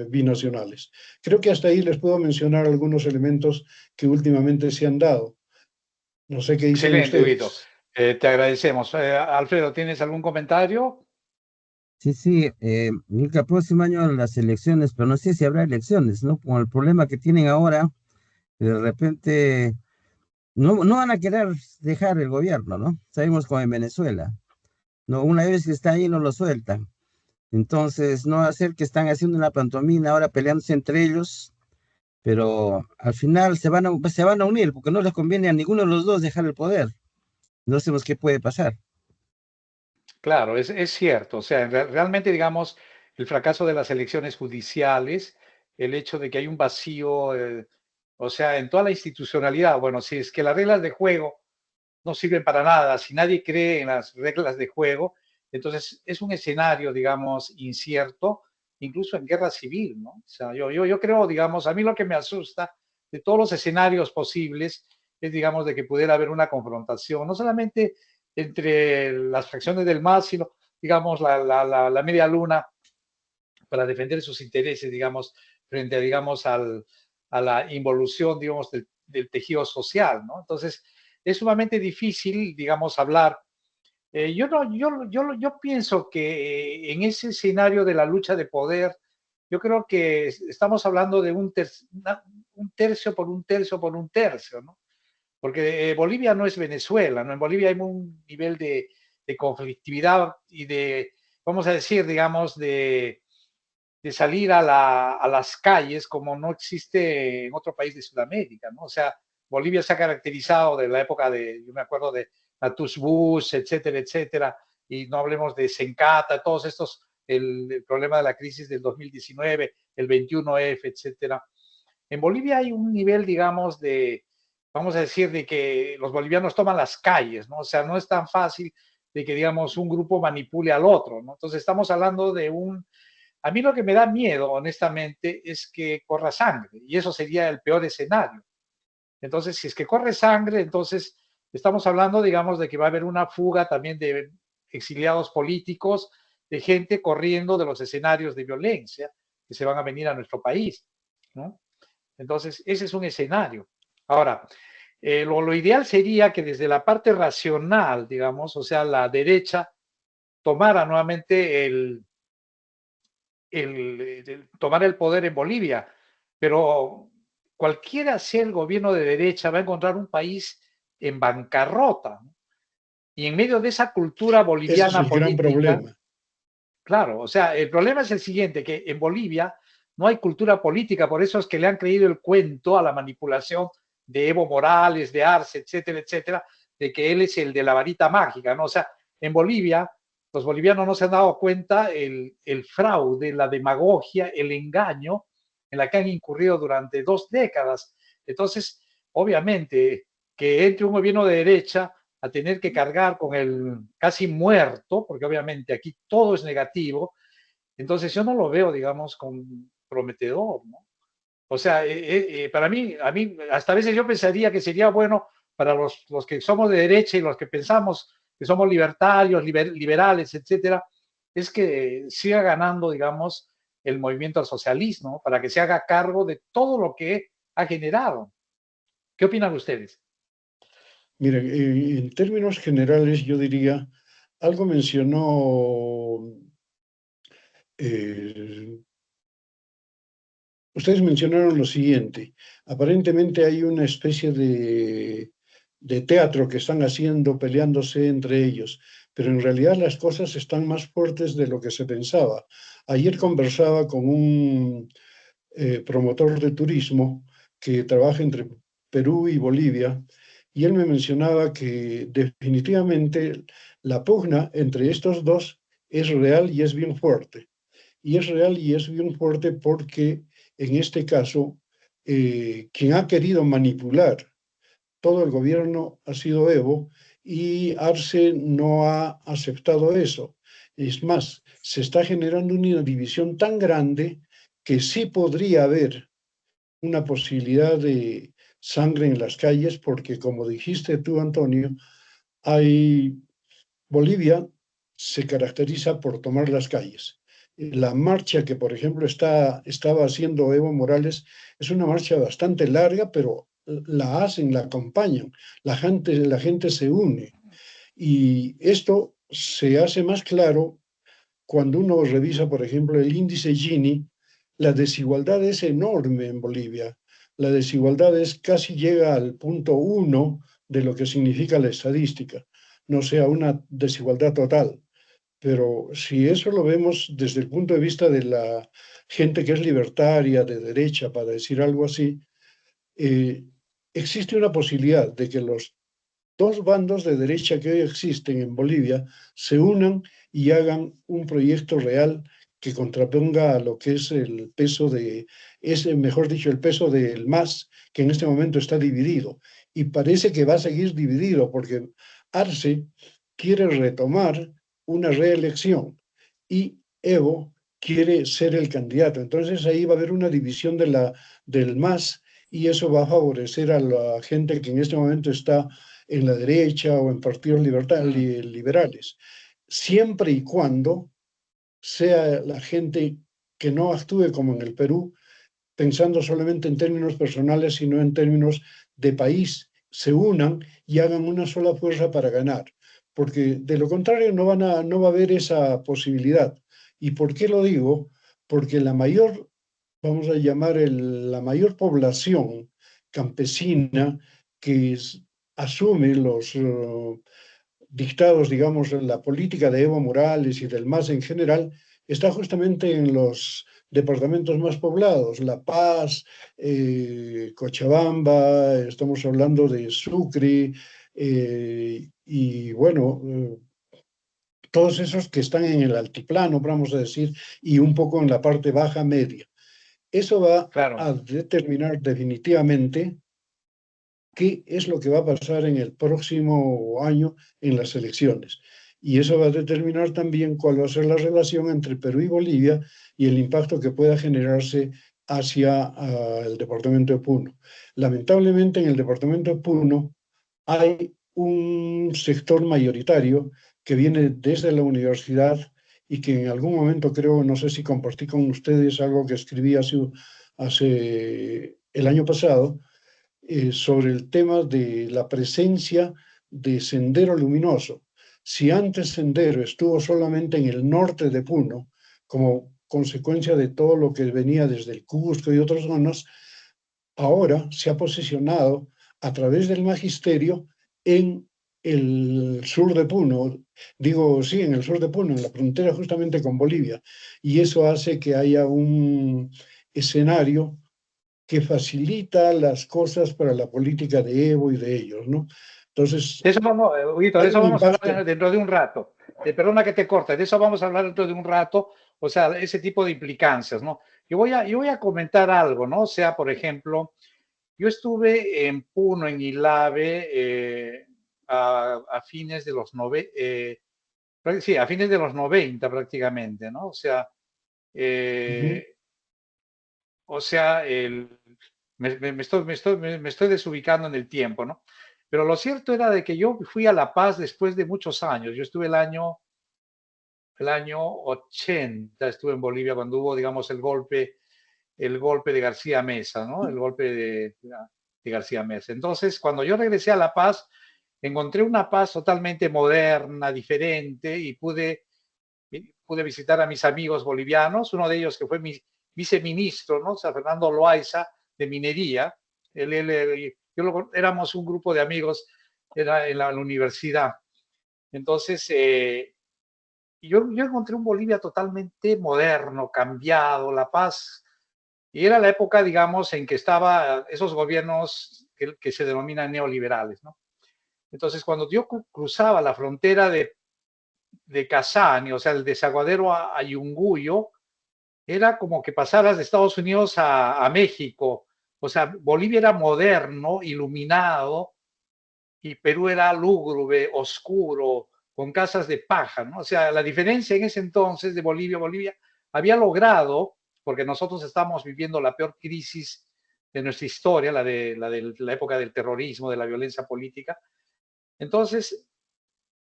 binacionales. Creo que hasta ahí les puedo mencionar algunos elementos que últimamente se han dado. No sé qué dicen Excelente, Guido. ustedes. Te agradecemos. Alfredo, ¿tienes algún comentario? Sí, sí, el próximo año las elecciones, pero no sé si habrá elecciones, ¿no? Con el problema que tienen ahora, de repente no van a querer dejar el gobierno, ¿no? Sabemos como en Venezuela, ¿no? Una vez que está ahí no lo sueltan. Entonces, no va a ser que están haciendo una pantomima ahora peleándose entre ellos, pero al final se van a unir porque no les conviene a ninguno de los dos dejar el poder. No sabemos qué puede pasar. Claro, es cierto. O sea, realmente, digamos, el fracaso de las elecciones judiciales, el hecho de que hay un vacío, o sea, en toda la institucionalidad. Bueno, si es que las reglas de juego no sirven para nada, si nadie cree en las reglas de juego, entonces es un escenario, digamos, incierto, incluso en guerra civil, ¿no? O sea, yo creo, digamos, a mí lo que me asusta de todos los escenarios posibles es, digamos, de que pudiera haber una confrontación, no solamente entre las fracciones del MAS, sino, digamos, la media luna para defender sus intereses, digamos, frente a, digamos, a la involución, digamos, del tejido social, ¿no? Entonces, es sumamente difícil, digamos, hablar. Yo pienso que en ese escenario de la lucha de poder, yo creo que estamos hablando de un tercio por un tercio por un tercio, ¿no? Porque Bolivia no es Venezuela, ¿no? En Bolivia hay un nivel de conflictividad y de, vamos a decir, digamos, de salir a las calles como no existe en otro país de Sudamérica, ¿no? O sea, Bolivia se ha caracterizado de la época de, yo me acuerdo de Natus Bush, etcétera, etcétera, y no hablemos de Sencata, todos estos, el problema de la crisis del 2019, el 21F, etcétera. En Bolivia hay un nivel, digamos, de, vamos a decir, de que los bolivianos toman las calles, ¿no? O sea, no es tan fácil de que, digamos, un grupo manipule al otro, ¿no? Entonces estamos hablando de un, a mí lo que me da miedo, honestamente, es que corra sangre, y eso sería el peor escenario. Entonces, si es que corre sangre, entonces estamos hablando, digamos, de que va a haber una fuga también de exiliados políticos, de gente corriendo de los escenarios de violencia que se van a venir a nuestro país, ¿no? Entonces, ese es un escenario. Ahora, lo ideal sería que desde la parte racional, digamos, o sea, la derecha tomara nuevamente tomar el poder en Bolivia, pero cualquiera sea el gobierno de derecha va a encontrar un país en bancarrota, ¿no? Y en medio de esa cultura Ese es boliviana el gran política, problema. claro, o sea, el problema es el siguiente, que en Bolivia no hay cultura política, por eso es que le han creído el cuento a la manipulación de Evo Morales, de Arce, etcétera, de que él es el de la varita mágica, ¿no? O sea, en Bolivia, los bolivianos no se han dado cuenta el fraude, la demagogia, el engaño en la que han incurrido durante 2 décadas. Entonces, obviamente, que entre un gobierno de derecha a tener que cargar con el casi muerto, porque obviamente aquí todo es negativo, entonces yo no lo veo, digamos, comprometedor, ¿no? O sea, para mí, hasta a veces yo pensaría que sería bueno para los que somos de derecha y los que pensamos que somos libertarios, liberales, etcétera, es que siga ganando, digamos, el movimiento al socialismo, para que se haga cargo de todo lo que ha generado. ¿Qué opinan ustedes? Miren, en términos generales yo diría, algo mencionó, eh, ustedes mencionaron lo siguiente, aparentemente hay una especie de teatro que están haciendo, peleándose entre ellos, pero en realidad las cosas están más fuertes de lo que se pensaba. Ayer conversaba con un promotor de turismo que trabaja entre Perú y Bolivia, y él me mencionaba que definitivamente la pugna entre estos dos es real y es bien fuerte. Y es real y es bien fuerte porque en este caso, quien ha querido manipular todo el gobierno ha sido Evo y Arce no ha aceptado eso. Es más, se está generando una división tan grande que sí podría haber una posibilidad de sangre en las calles, porque como dijiste tú, Antonio, hay Bolivia se caracteriza por tomar las calles. La marcha que, por ejemplo, estaba haciendo Evo Morales es una marcha bastante larga, pero la hacen, la acompañan, la gente se une. Y esto se hace más claro cuando uno revisa, por ejemplo, el índice Gini. La desigualdad es enorme en Bolivia. La desigualdad casi llega al punto 1 de lo que significa la estadística, no sea una desigualdad total. Pero si eso lo vemos desde el punto de vista de la gente que es libertaria, de derecha, para decir algo así, eh, existe una posibilidad de que los dos bandos de derecha que hoy existen en Bolivia se unan y hagan un proyecto real que contraponga a lo que es el peso mejor dicho, el peso del MAS, que en este momento está dividido. Y parece que va a seguir dividido porque Arce quiere retomar una reelección y Evo quiere ser el candidato. Entonces ahí va a haber una división del MAS y eso va a favorecer a la gente que en este momento está en la derecha o en partidos liberales, siempre y cuando sea la gente que no actúe como en el Perú, pensando solamente en términos personales, sino en términos de país, se unan y hagan una sola fuerza para ganar, porque de lo contrario no va a haber esa posibilidad. ¿Y por qué lo digo? Porque la mayor, vamos a llamar la mayor población campesina que asume los dictados, digamos, la política de Evo Morales y del MAS en general, está justamente en los departamentos más poblados, La Paz, Cochabamba, estamos hablando de Sucre, y bueno, todos esos que están en el altiplano, vamos a decir, y un poco en la parte baja media. Eso va Claro. a determinar definitivamente qué es lo que va a pasar en el próximo año en las elecciones. Y eso va a determinar también cuál va a ser la relación entre Perú y Bolivia y el impacto que pueda generarse hacia el departamento de Puno. Lamentablemente en el departamento de Puno hay un sector mayoritario que viene desde la universidad y que en algún momento creo, no sé si compartí con ustedes algo que escribí hace el año pasado, sobre el tema de la presencia de Sendero Luminoso. Si antes Sendero estuvo solamente en el norte de Puno, como consecuencia de todo lo que venía desde el Cusco y otras zonas, ahora se ha posicionado a través del magisterio en el sur de Puno, digo, sí, en el sur de Puno, en la frontera justamente con Bolivia, y eso hace que haya un escenario que facilita las cosas para la política de Evo y de ellos, ¿no? Entonces, De eso vamos, Huguito, de hay eso un vamos a impacto. hablar dentro de un rato. Perdona que te corte, de eso vamos a hablar dentro de un rato, o sea, ese tipo de implicancias, ¿no? Yo voy a comentar algo, ¿no? O sea, por ejemplo, yo estuve en Puno, en Ilave, a fines de los sí, a fines de los 90 prácticamente, ¿no? Uh-huh. O sea me estoy desubicando en el tiempo, ¿no? Pero lo cierto era de que yo fui a La Paz después de muchos años. Yo estuve el año 80, estuve en Bolivia cuando hubo, digamos, el golpe de García Mesa, ¿no? El golpe de García Mesa. Entonces, cuando yo regresé a La Paz, encontré una Paz totalmente moderna, diferente, y pude visitar a mis amigos bolivianos, uno de ellos que fue mi viceministro, ¿no? O sea, Fernando Loaiza, de minería. Éramos un grupo de amigos en la universidad. Entonces, yo encontré un Bolivia totalmente moderno, cambiado, La Paz. Y era la época, digamos, en que estaba esos gobiernos que se denominan neoliberales, ¿no? Entonces, cuando yo cruzaba la frontera de Casani, o sea, el desaguadero a Yunguyo, era como que pasaras de Estados Unidos a México. O sea, Bolivia era moderno, iluminado, y Perú era lúgubre, oscuro, con casas de paja, ¿no? O sea, la diferencia en ese entonces de Bolivia había logrado, porque nosotros estamos viviendo la peor crisis de nuestra historia, de la época del terrorismo, de la violencia política. Entonces,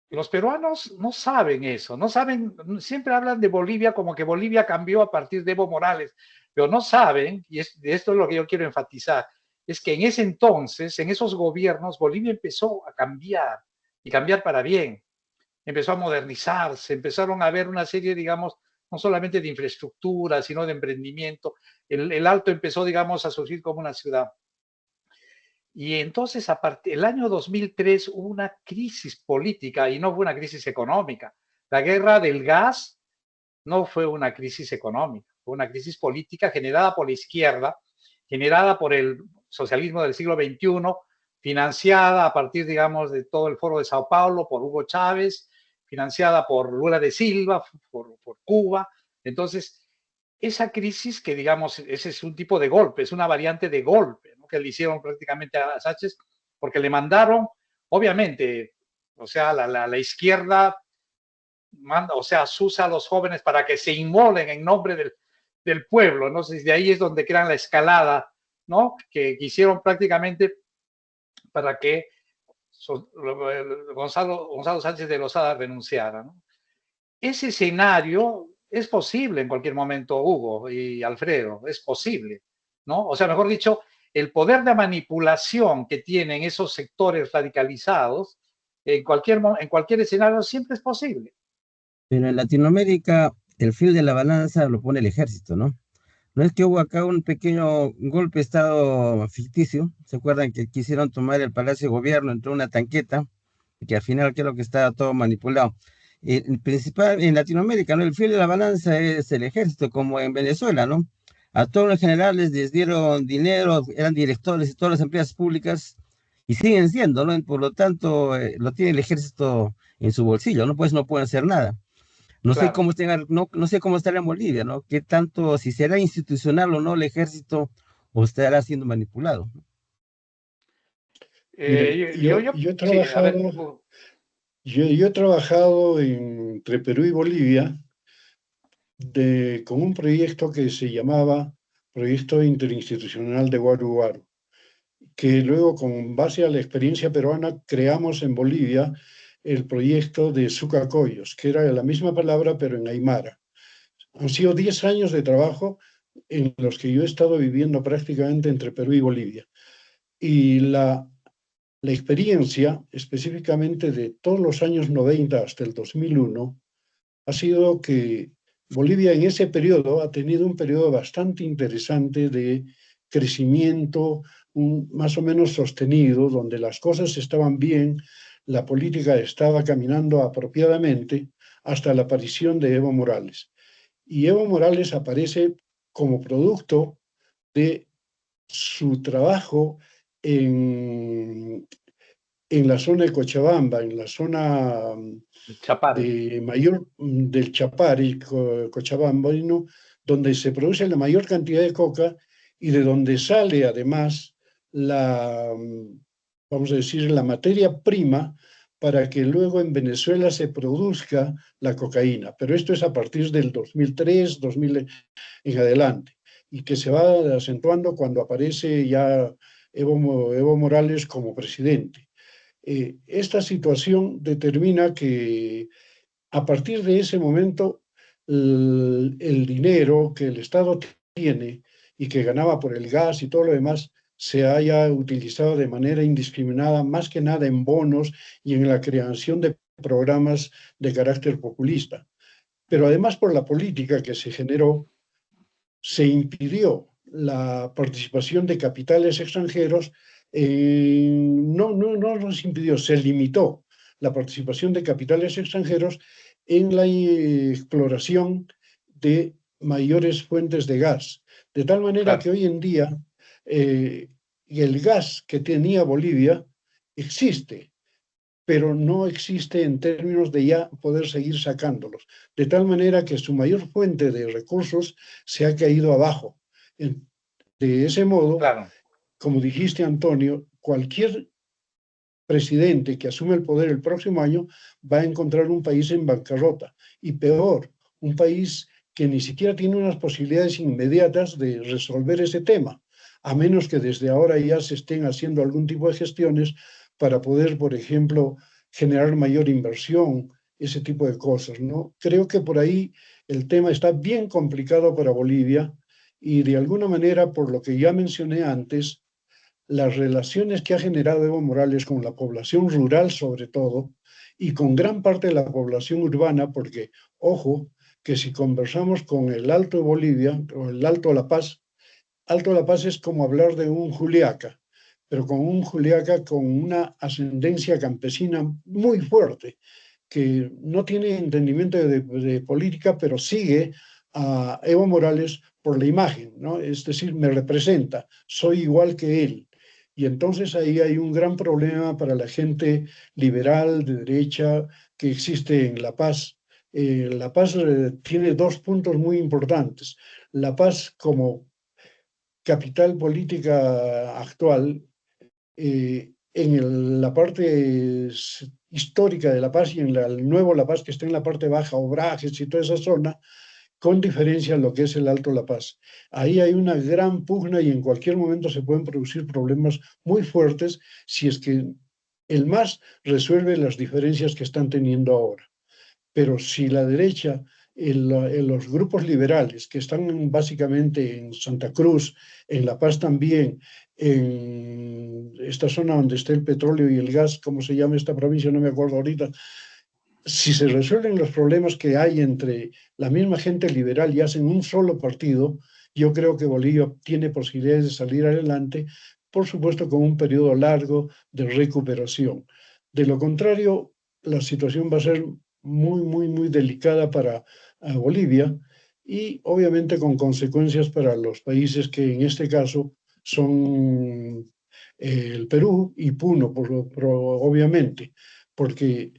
los peruanos no saben eso, no saben, siempre hablan de Bolivia como que Bolivia cambió a partir de Evo Morales, pero no saben, y esto es lo que yo quiero enfatizar, es que en ese entonces, en esos gobiernos, Bolivia empezó a cambiar y cambiar para bien, empezó a modernizarse, empezaron a haber una serie, digamos, no solamente de infraestructura, sino de emprendimiento. El Alto empezó, digamos, a surgir como una ciudad. Y entonces, el año 2003 hubo una crisis política y no fue una crisis económica. La guerra del gas no fue una crisis económica, fue una crisis política generada por la izquierda, generada por el socialismo del siglo XXI, financiada a partir, digamos, de todo el foro de Sao Paulo por Hugo Chávez, financiada por Lula de Silva, por Cuba. Entonces, esa crisis que, digamos, ese es un tipo de golpe, es una variante de golpe, ¿no? Que le hicieron prácticamente a Sánchez, porque le mandaron, obviamente, o sea, la izquierda manda, o sea, asusa a los jóvenes para que se inmolen en nombre del pueblo, ¿no? Entonces, de ahí es donde crean la escalada, ¿no? Que hicieron prácticamente para que Gonzalo Sánchez de Lozada renunciara, ¿no? Ese escenario es posible en cualquier momento, Hugo y Alfredo, es posible, ¿no? O sea, mejor dicho, el poder de manipulación que tienen esos sectores radicalizados en cualquier escenario siempre es posible. Pero en Latinoamérica el fil de la balanza lo pone el ejército, ¿no? No es que hubo acá un pequeño golpe de Estado ficticio. ¿Se acuerdan que quisieron tomar el Palacio de Gobierno, entró una tanqueta, y que al final creo que estaba todo manipulado? El principal en Latinoamérica, ¿no? El fil de la balanza es el ejército, como en Venezuela, ¿no? A todos los generales les dieron dinero, eran directores de todas las empresas públicas y siguen siendo, ¿no? Por lo tanto, lo tiene el ejército en su bolsillo, ¿no? Pues no pueden hacer nada. No sé Claro. cómo no sé cómo estará en Bolivia, ¿no? ¿Qué tanto, si será institucional o no el ejército, o estará siendo manipulado? Mire, yo he Sí, a ver, trabajado, yo he trabajado entre Perú y Bolivia con un proyecto que se llamaba Proyecto Interinstitucional de Guaru Guaru, que luego, con base a la experiencia peruana, creamos en Bolivia el proyecto de Sucacoyos, que era la misma palabra pero en Aymara. Han sido 10 años de trabajo en los que yo he estado viviendo prácticamente entre Perú y Bolivia. Y la experiencia, específicamente de todos los años 90 hasta el 2001, ha sido que Bolivia en ese periodo ha tenido un periodo bastante interesante de crecimiento, más o menos sostenido, donde las cosas estaban bien, la política estaba caminando apropiadamente hasta la aparición de Evo Morales. Y Evo Morales aparece como producto de su trabajo en la zona de Cochabamba, en la zona Chapare. del Chapare, Cochabambino, donde se produce la mayor cantidad de coca y de donde sale además vamos a decir, la materia prima para que luego en Venezuela se produzca la cocaína. Pero esto es a partir del 2003, 2000 en adelante, y que se va acentuando cuando aparece ya Evo Morales como presidente. Esta situación determina que a partir de ese momento el dinero que el Estado tiene y que ganaba por el gas y todo lo demás se haya utilizado de manera indiscriminada, más que nada en bonos y en la creación de programas de carácter populista. Pero además por la política que se generó, se impidió la participación de capitales extranjeros, no nos impidió, se limitó la participación de capitales extranjeros en la exploración de mayores fuentes de gas. De tal manera que hoy en día el gas que tenía Bolivia existe, pero no existe en términos de ya poder seguir sacándolos. De tal manera que su mayor fuente de recursos se ha caído abajo. De ese modo, Claro. como dijiste, Antonio, cualquier presidente que asume el poder el próximo año va a encontrar un país en bancarrota. Y peor, un país que ni siquiera tiene unas posibilidades inmediatas de resolver ese tema, a menos que desde ahora ya se estén haciendo algún tipo de gestiones para poder, por ejemplo, generar mayor inversión, ese tipo de cosas, ¿no? Creo que por ahí el tema está bien complicado para Bolivia y de alguna manera, por lo que ya mencioné antes, las relaciones que ha generado Evo Morales con la población rural sobre todo y con gran parte de la población urbana, porque, ojo, que si conversamos con el Alto de Bolivia o el Alto de La Paz, Alto de La Paz es como hablar de un Juliaca, pero con un Juliaca con una ascendencia campesina muy fuerte, que no tiene entendimiento de política, pero sigue a Evo Morales por la imagen, ¿no? Es decir, me representa, soy igual que él. Y entonces ahí hay un gran problema para la gente liberal, de derecha, que existe en La Paz. La Paz tiene dos puntos muy importantes. La Paz como capital política actual, la parte histórica de La Paz y en el nuevo La Paz que está en la parte baja, Obrajes y toda esa zona, con diferencia en lo que es el Alto La Paz. Ahí hay una gran pugna y en cualquier momento se pueden producir problemas muy fuertes si es que el MAS resuelve las diferencias que están teniendo ahora. Pero si la derecha, los grupos liberales que están básicamente en Santa Cruz, en La Paz también, en esta zona donde está el petróleo y el gas, ¿cómo se llama esta provincia? No me acuerdo ahorita. Si se resuelven los problemas que hay entre la misma gente liberal y hacen un solo partido, yo creo que Bolivia tiene posibilidades de salir adelante, por supuesto con un periodo largo de recuperación. De lo contrario, la situación va a ser muy delicada para Bolivia y obviamente con consecuencias para los países que en este caso son el Perú y Puno, obviamente, porque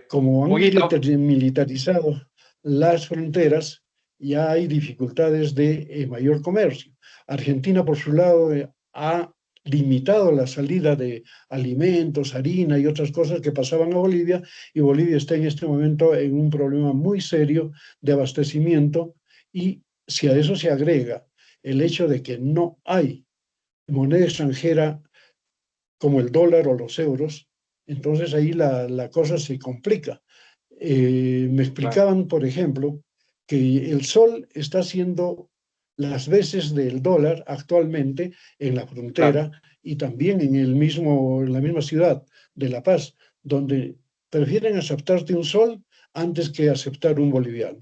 como han Huguito, militarizado las fronteras, ya hay dificultades de mayor comercio. Argentina, por su lado, ha limitado la salida de alimentos, harina y otras cosas que pasaban a Bolivia, y Bolivia está en este momento en un problema muy serio de abastecimiento, y si a eso se agrega el hecho de que no hay moneda extranjera como el dólar o los euros, Entonces ahí la cosa se complica. Me Claro. explicaban, por ejemplo, que el sol está haciendo las veces del dólar actualmente en la Claro. frontera y también en la misma ciudad de La Paz, donde prefieren aceptarte un sol antes que aceptar un boliviano.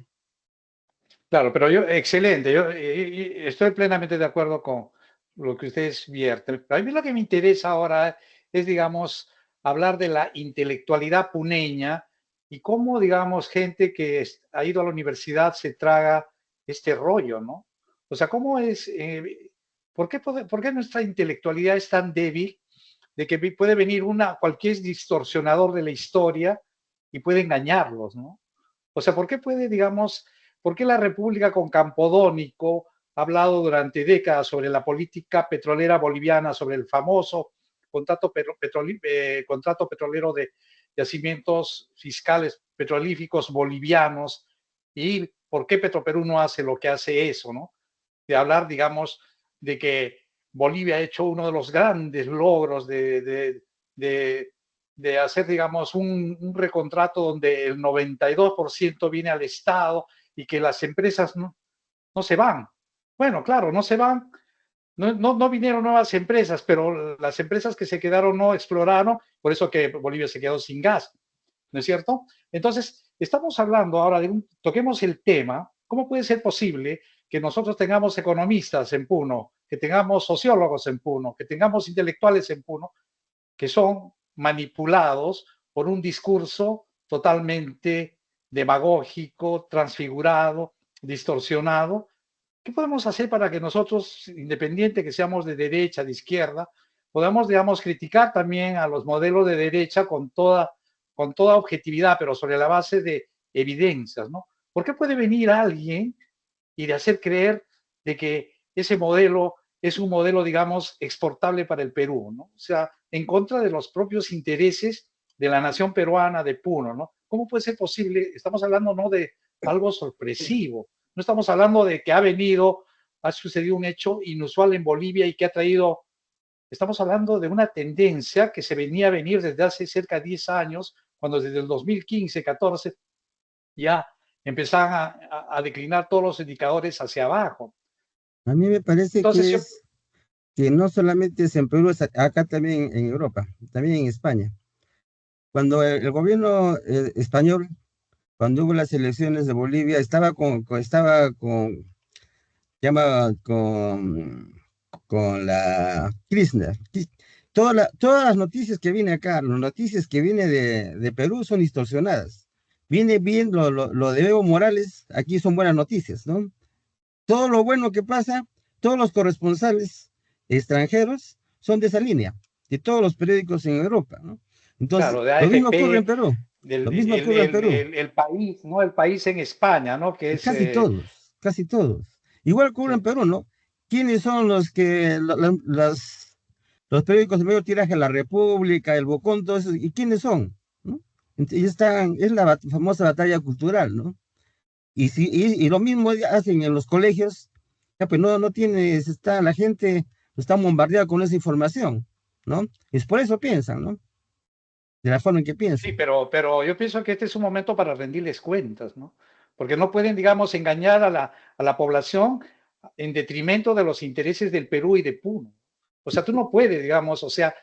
Claro, pero excelente, yo estoy plenamente de acuerdo con lo que ustedes vierten. A mí lo que me interesa ahora es, digamos, hablar de la intelectualidad puneña y cómo, digamos, gente que ha ido a la universidad se traga este rollo, ¿no? O sea, ¿cómo es, por qué nuestra intelectualidad es tan débil de que puede venir cualquier distorsionador de la historia y puede engañarlos, ¿no? O sea, ¿por qué puede, digamos, por qué la República con Campodónico ha hablado durante décadas sobre la política petrolera boliviana, sobre el famoso contrato petrolero de yacimientos fiscales petrolíficos bolivianos y por qué Petroperú no hace lo que hace eso, ¿no? De hablar, digamos, de que Bolivia ha hecho uno de los grandes logros de hacer, digamos, un recontrato donde el 92% viene al Estado y que las empresas no se van. Bueno, claro, no se van, no vinieron nuevas empresas, pero las empresas que se quedaron no exploraron, por eso que Bolivia se quedó sin gas, ¿no es cierto? Entonces, estamos hablando ahora toquemos el tema, ¿cómo puede ser posible que nosotros tengamos economistas en Puno, que tengamos sociólogos en Puno, que tengamos intelectuales en Puno, que son manipulados por un discurso totalmente demagógico, transfigurado, distorsionado? ¿Qué podemos hacer para que nosotros, independiente que seamos de derecha, de izquierda, podamos, digamos, criticar también a los modelos de derecha con toda objetividad, pero sobre la base de evidencias, ¿no? ¿Por qué puede venir alguien y de hacer creer de que ese modelo es un modelo, digamos, exportable para el Perú, ¿no? O sea, en contra de los propios intereses de la nación peruana, de Puno, ¿no? ¿Cómo puede ser posible? Estamos hablando, ¿no?, de algo sorpresivo. No estamos hablando de que ha sucedido un hecho inusual en Bolivia y que ha traído, estamos hablando de una tendencia que se venía a venir desde hace cerca de 10 años, cuando desde el 2015, 14, ya empezaban a declinar todos los indicadores hacia abajo. A mí me parece Entonces, que no solamente es en Perú, es acá también en Europa, también en España. Cuando el gobierno español, cuando hubo las elecciones de Bolivia, con la Kirchner. Todas las noticias que vienen acá, las noticias que vienen de Perú son distorsionadas. Viene bien lo de Evo Morales, aquí son buenas noticias, ¿no? Todo lo bueno que pasa, todos los corresponsales extranjeros son de esa línea, de todos los periódicos en Europa, ¿no? Entonces, claro, de lo mismo ocurre en AFP, Perú, lo mismo ocurre en Perú. el país, ¿no? El país en España, ¿no? Que es... Casi todos, casi todos. Igual ocurre en sí. Perú, ¿no? ¿Quiénes son los que, los periódicos de medio tiraje, La República, El Bocón, todos esos, y quiénes son? ¿No? Y es la famosa batalla cultural, ¿no? Y lo mismo hacen en los colegios, ya pues no tienes, la gente está bombardeada con esa información, ¿no? Es por eso piensan, ¿no? De la forma en que Sí, piensan. pero yo pienso que este es un momento para rendirles cuentas, ¿no? Porque no pueden, digamos, engañar a la población en detrimento de los intereses del Perú y de Puno. O sea, tú no puedes, digamos, o sea,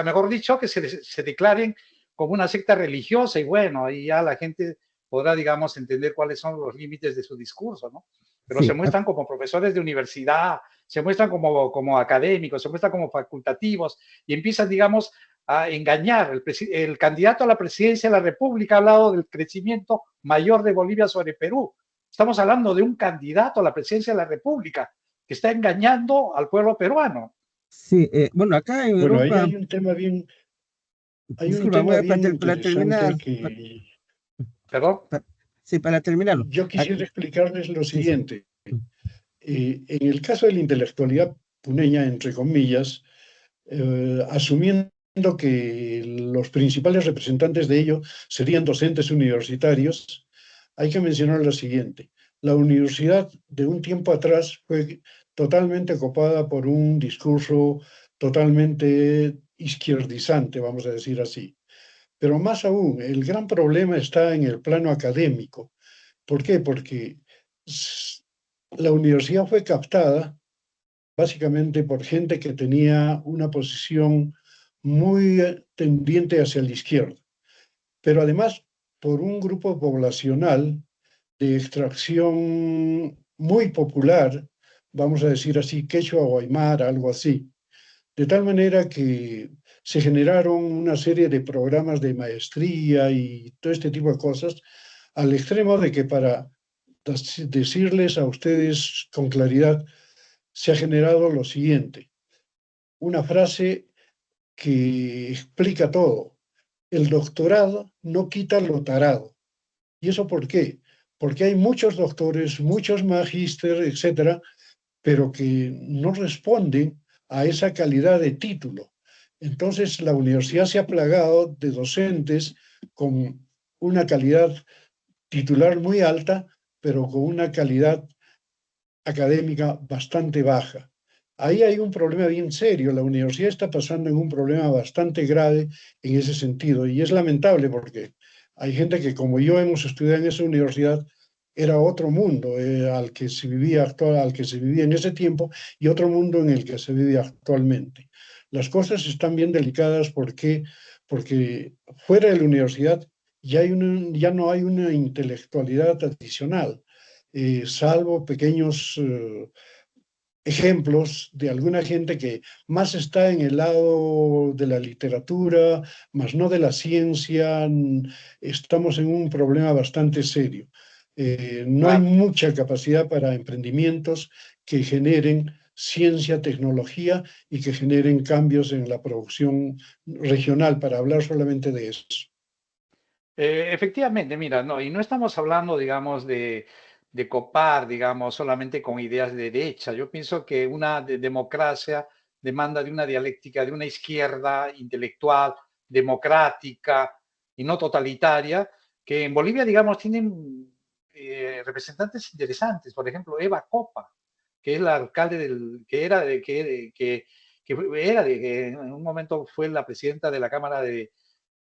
mejor dicho, que se declaren como una secta religiosa y bueno, ahí ya la gente podrá, digamos, entender cuáles son los límites de su discurso, ¿no? Pero se Sí, muestran como profesores de universidad, se muestran como académicos, se muestran como facultativos y empiezan, digamos, a engañar. El candidato a la presidencia de la República ha hablado del crecimiento mayor de Bolivia sobre Perú. Estamos hablando de un candidato a la presidencia de la República que está engañando al pueblo peruano. sí, bueno, acá en Bueno, ahí Europa, hay un disculpa, tema bien para terminar, interesante que ¿Perdón? sí, para terminarlo. yo quisiera explicarles lo Sí, sí. siguiente. En el caso de la intelectualidad puneña, entre comillas, asumiendo que los principales representantes de ello serían docentes universitarios, hay que mencionar lo siguiente. La universidad de un tiempo atrás fue totalmente copada por un discurso totalmente izquierdizante, vamos a decir así. Pero más aún, el gran problema está en el plano académico. ¿Por qué? Porque la universidad fue captada básicamente por gente que tenía una posición muy tendiente hacia la izquierda, pero además por un grupo poblacional de extracción muy popular, vamos a decir así, quechua o aymara, algo así, de tal manera que se generaron una serie de programas de maestría y todo este tipo de cosas, al extremo de que para decirles a ustedes con claridad, se ha generado lo siguiente, una frase que explica todo. El doctorado no quita lo tarado. ¿Y eso por qué? Porque hay muchos doctores, muchos magísteres, etcétera, pero que no responden a esa calidad de título. Entonces, la universidad se ha plagado de docentes con una calidad titular muy alta, pero con una calidad académica bastante baja. Ahí hay un problema bien serio. La universidad está pasando en un problema bastante grave en ese sentido y es lamentable porque hay gente que como yo hemos estudiado en esa universidad, era otro mundo al que se vivía al que se vivía en ese tiempo y otro mundo en el que se vive actualmente. Las cosas están bien delicadas porque fuera de la universidad ya no hay una intelectualidad adicional, salvo pequeños ejemplos de alguna gente que más está en el lado de la literatura, más no de la ciencia. Estamos en un problema bastante serio. No hay Claro. mucha capacidad para emprendimientos que generen ciencia, tecnología y que generen cambios en la producción regional, para hablar solamente de eso. Efectivamente, mira, no, y no estamos hablando, digamos, de copar, digamos, solamente con ideas de derecha. Yo pienso que una democracia demanda de una dialéctica, de una izquierda intelectual, democrática y no totalitaria, que en Bolivia, digamos, tienen representantes interesantes. Por ejemplo, Eva Copa, que es la alcalde que era que en un momento fue la presidenta de la Cámara de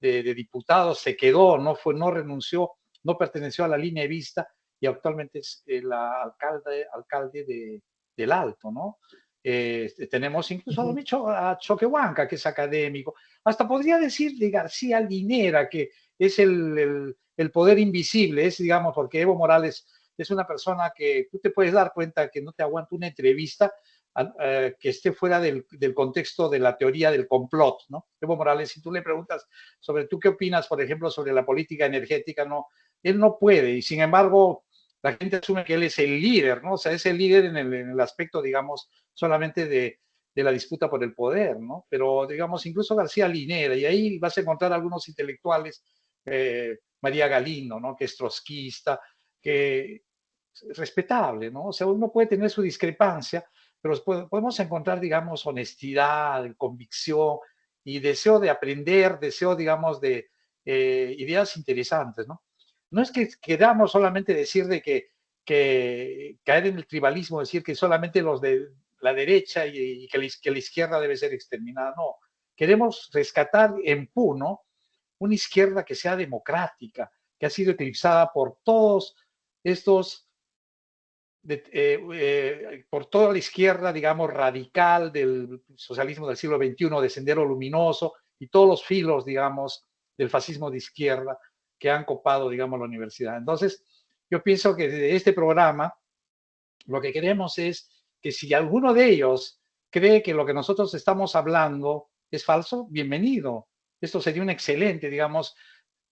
diputados, se quedó, no renunció, no perteneció a la línea de vista y actualmente es la alcalde del Alto, ¿no? Tenemos incluso a Choquehuanca, que es académico. Hasta podría decir de García Linera, que es el poder invisible, es, digamos, porque Evo Morales es una persona que tú te puedes dar cuenta que no te aguanta una entrevista que esté fuera del contexto de la teoría del complot, ¿no? Evo Morales, si tú le preguntas sobre tú qué opinas, por ejemplo, sobre la política energética, no, él no puede, y sin embargo, la gente asume que él es el líder, ¿no? O sea, es el líder en el aspecto, digamos, solamente de la disputa por el poder, ¿no? Pero, digamos, incluso García Linera, y ahí vas a encontrar algunos intelectuales, María Galindo, ¿no? Que es trotskista, que es respetable, ¿no? O sea, uno puede tener su discrepancia, pero podemos encontrar, digamos, honestidad, convicción y deseo de aprender, deseo, digamos, de ideas interesantes, ¿no? No es que queramos solamente decir de que caer en el tribalismo, decir que solamente los de la derecha y que la izquierda debe ser exterminada, no. Queremos rescatar en Puno una izquierda que sea democrática, que ha sido eclipsada por todos estos por toda la izquierda, digamos, radical del socialismo del siglo XXI, de Sendero Luminoso y todos los filos, digamos, del fascismo de izquierda que han copado, digamos, la universidad. Entonces, yo pienso que de este programa lo que queremos es que si alguno de ellos cree que lo que nosotros estamos hablando es falso, bienvenido. Esto sería un excelente, digamos,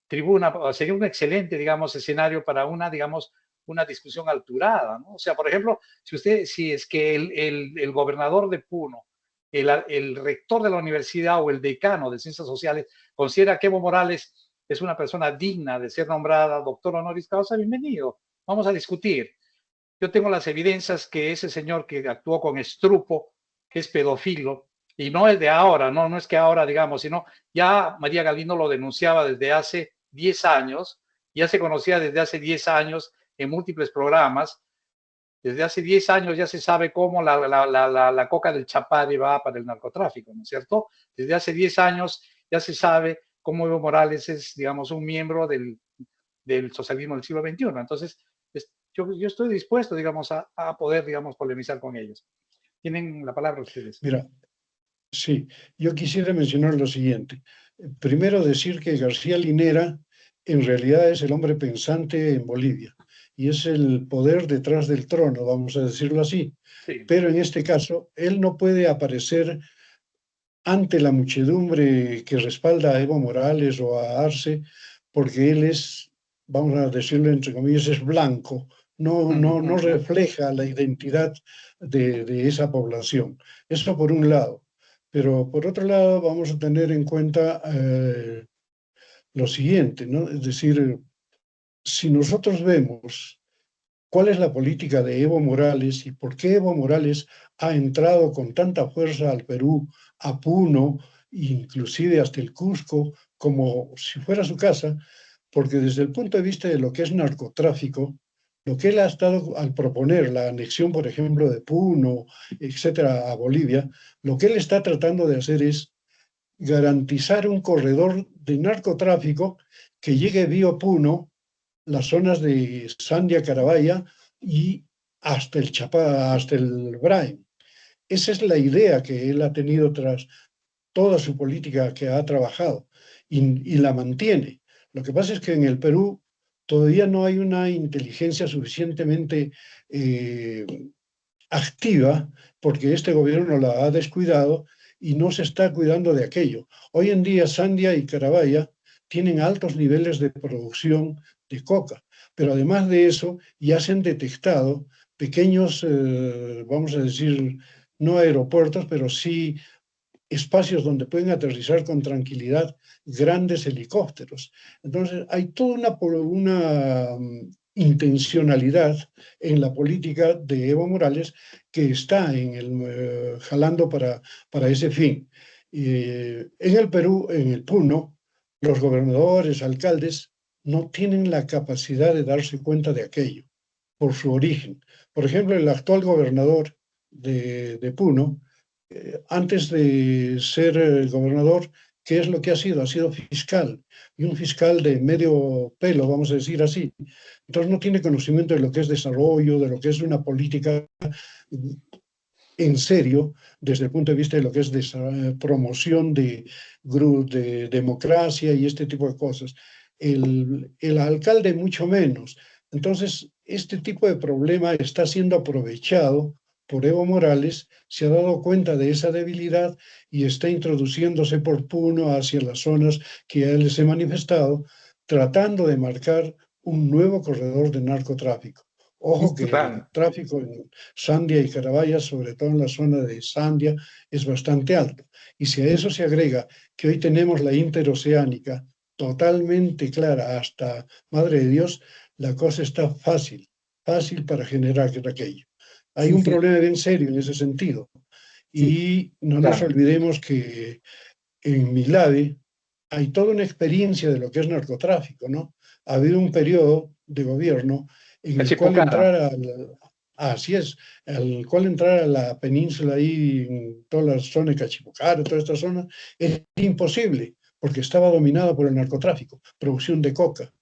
tribuna, sería un excelente, digamos, escenario para una, digamos, una discusión alturada, ¿no? O sea, por ejemplo, si es que el gobernador de Puno, el rector de la universidad o el decano de ciencias sociales considera que Evo Morales es una persona digna de ser nombrada doctor honoris causa, bienvenido. Vamos a discutir. Yo tengo las evidencias que ese señor que actuó con Estrupo, que es pedófilo, y no es de ahora, no es que ahora, digamos, sino ya María Galindo lo denunciaba desde hace 10 años, ya se conocía desde hace 10 años en múltiples programas, Desde hace 10 años ya se sabe cómo la coca del Chapare va para el narcotráfico, ¿no es cierto? Desde hace 10 años ya se sabe cómo Evo Morales es, digamos, un miembro del socialismo del siglo XXI. Entonces, yo estoy dispuesto, digamos, a poder, digamos, polemizar con ellos. Tienen la palabra ustedes. Mira, sí, yo quisiera mencionar lo siguiente. Primero decir que García Linera en realidad es el hombre pensante en Bolivia y es el poder detrás del trono, vamos a decirlo así. Sí. Pero en este caso, él no puede aparecer ante la muchedumbre que respalda a Evo Morales o a Arce, porque él es, vamos a decirlo entre comillas, es blanco, no refleja la identidad de esa población. Eso por un lado. Pero por otro lado vamos a tener en cuenta lo siguiente, ¿no? Es decir, si nosotros vemos cuál es la política de Evo Morales y por qué Evo Morales ha entrado con tanta fuerza al Perú, a Puno, inclusive hasta el Cusco, como si fuera su casa, porque desde el punto de vista de lo que es narcotráfico, lo que él ha estado al proponer la anexión, por ejemplo, de Puno, etcétera, a Bolivia, lo que él está tratando de hacer es garantizar un corredor de narcotráfico que llegue vía Puno, las zonas de Sandia, Carabaya y hasta el Chapá, hasta el Brain. Esa es la idea que él ha tenido tras toda su política que ha trabajado y la mantiene. Lo que pasa es que en el Perú todavía no hay una inteligencia suficientemente activa porque este gobierno la ha descuidado y no se está cuidando de aquello. Hoy en día Sandia y Carabaya tienen altos niveles de producción de coca, pero además de eso ya se han detectado pequeños, vamos a decir, no aeropuertos, pero sí espacios donde pueden aterrizar con tranquilidad grandes helicópteros. Entonces, hay toda una intencionalidad en la política de Evo Morales que está jalando para ese fin. En el Perú, en el Puno, los gobernadores, alcaldes, no tienen la capacidad de darse cuenta de aquello por su origen. Por ejemplo, el actual gobernador de Puno, antes de ser gobernador, ¿qué es lo que ha sido? Ha sido fiscal, y un fiscal de medio pelo, vamos a decir así. Entonces no tiene conocimiento de lo que es desarrollo, de lo que es una política en serio, desde el punto de vista de lo que es promoción de democracia y este tipo de cosas. El alcalde mucho menos. Entonces, este tipo de problema está siendo aprovechado por Evo Morales, se ha dado cuenta de esa debilidad y está introduciéndose por Puno hacia las zonas que ya les he manifestado, tratando de marcar un nuevo corredor de narcotráfico. Ojo que el tráfico en Sandia y Carabaya, sobre todo en la zona de Sandia, es bastante alto. Y si a eso se agrega que hoy tenemos la interoceánica totalmente clara hasta Madre de Dios, la cosa está fácil para generar aquello. Hay un problema bien serio en ese sentido. Y no nos olvidemos que en Milave hay toda una experiencia de lo que es narcotráfico, ¿no? Ha habido un periodo de gobierno en el cual así es, al cual entrar a la península ahí, en toda la zona de Cachipucar, toda esta zona, es imposible, porque estaba dominada por el narcotráfico, producción de coca.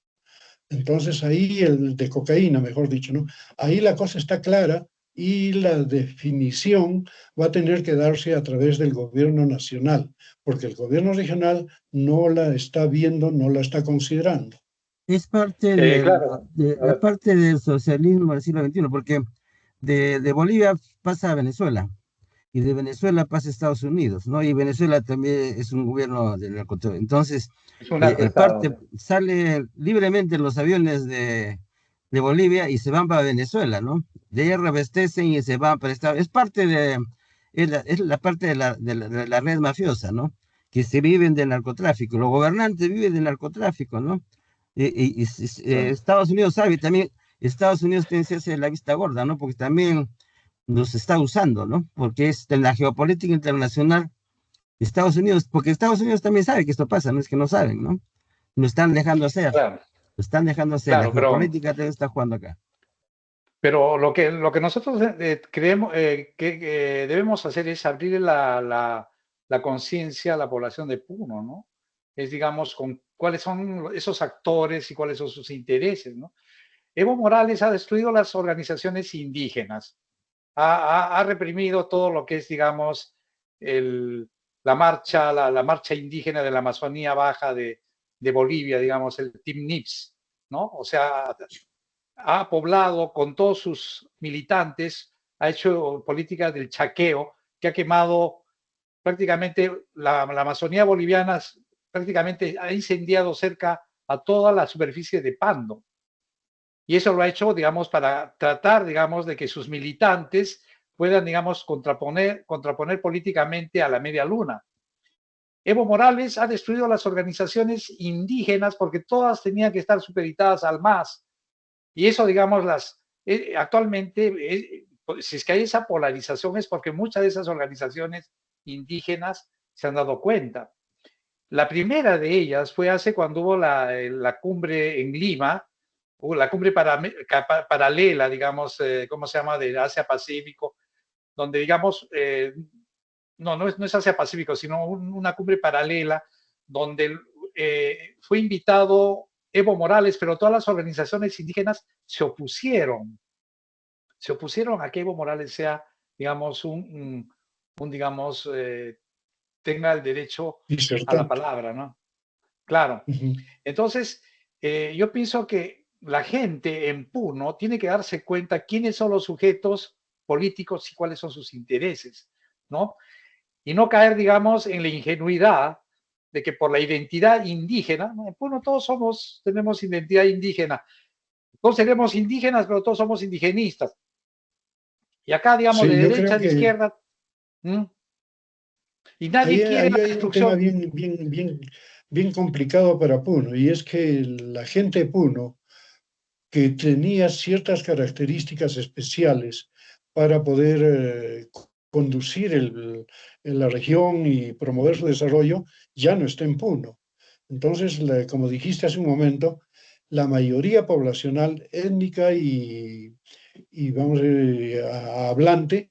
Entonces ahí, de cocaína, mejor dicho, ¿no? Ahí la cosa está clara y la definición va a tener que darse a través del gobierno nacional, porque el gobierno regional no la está viendo, no la está considerando. Es parte parte del socialismo del siglo XXI, porque de Bolivia pasa a Venezuela y de Venezuela pasa a Estados Unidos, ¿no? Y Venezuela también es un gobierno del narcotráfico. Entonces, sale libremente los aviones de Bolivia y se van para Venezuela, ¿no? De ahí reabastecen y se van para Estados Unidos. Es parte es la parte de la red mafiosa, ¿no? Que se viven del narcotráfico. Los gobernantes viven del narcotráfico, ¿no? Estados Unidos sabe también, Estados Unidos tiene que hacer la vista gorda, ¿no? Porque también los está usando, ¿no? Porque es en la geopolítica internacional, Estados Unidos, porque Estados Unidos también sabe que esto pasa, no es que no saben, ¿no? Lo están dejando hacer, lo están dejando hacer, la geopolítica también está jugando acá. Pero lo que nosotros creemos que debemos hacer es abrir la conciencia a la población de Puno, ¿no? Es, digamos, con cuáles son esos actores y cuáles son sus intereses, ¿no? Evo Morales ha destruido las organizaciones indígenas, ha reprimido todo lo que es, digamos, la marcha indígena de la Amazonía Baja de Bolivia, digamos, el Team NIPS, ¿no? O sea, ha poblado con todos sus militantes, ha hecho políticas del chaqueo, que ha quemado prácticamente la Amazonía boliviana, prácticamente ha incendiado cerca a toda la superficie de Pando. Y eso lo ha hecho, digamos, para tratar, digamos, de que sus militantes puedan, digamos, contraponer políticamente a la media luna. Evo Morales ha destruido las organizaciones indígenas porque todas tenían que estar supeditadas al MAS. Y eso, digamos, actualmente, si es que hay esa polarización es porque muchas de esas organizaciones indígenas se han dado cuenta. La primera de ellas fue hace cuando hubo la cumbre en Lima, la cumbre paralela, digamos, ¿cómo se llama?, de Asia-Pacífico, donde, digamos, no es Asia-Pacífico, sino una cumbre paralela, donde fue invitado Evo Morales, pero todas las organizaciones indígenas se opusieron a que Evo Morales sea, digamos, digamos, tenga el derecho a la Disertante. palabra, ¿no? Claro. Ujú. Entonces, yo pienso que la gente en Puno tiene que darse cuenta quiénes son los sujetos políticos y cuáles son sus intereses, ¿no? Y no caer, digamos, en la ingenuidad de que por la identidad indígena, ¿no? En Puno todos tenemos identidad indígena, todos seremos indígenas, pero todos somos indigenistas. Y acá, digamos, de Sí, yo derecha creo a de que izquierda, ¿m? Y nadie quiere ahí la hay un tema destrucción. bien complicado para Puno, y es que la gente de Puno, que tenía ciertas características especiales para poder conducir en la región y promover su desarrollo, ya no está en Puno. Entonces, como dijiste hace un momento, la mayoría poblacional étnica y vamos hablante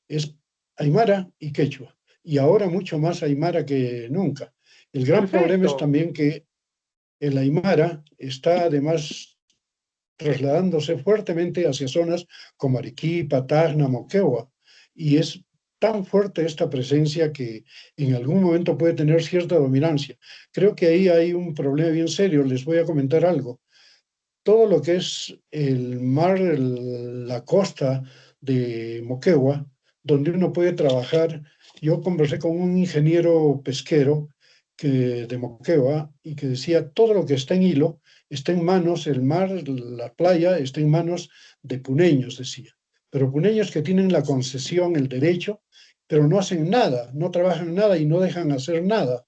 es aymara y quechua, y ahora mucho más aymara que nunca. El gran problema es Perfecto. también que el aymara está además trasladándose fuertemente hacia zonas como Arequipa, Tacna, Moquegua, y es tan fuerte esta presencia que en algún momento puede tener cierta dominancia. Creo que ahí hay un problema bien serio. Les voy a comentar algo. Todo lo que es el mar, la costa de Moquegua, donde uno puede trabajar. Yo conversé con un ingeniero pesquero de Moquegua y que decía, todo lo que está en hilo está en manos, el mar, la playa, está en manos de puneños, decía. Pero puneños que tienen la concesión, el derecho, pero no hacen nada, no trabajan nada y no dejan hacer nada.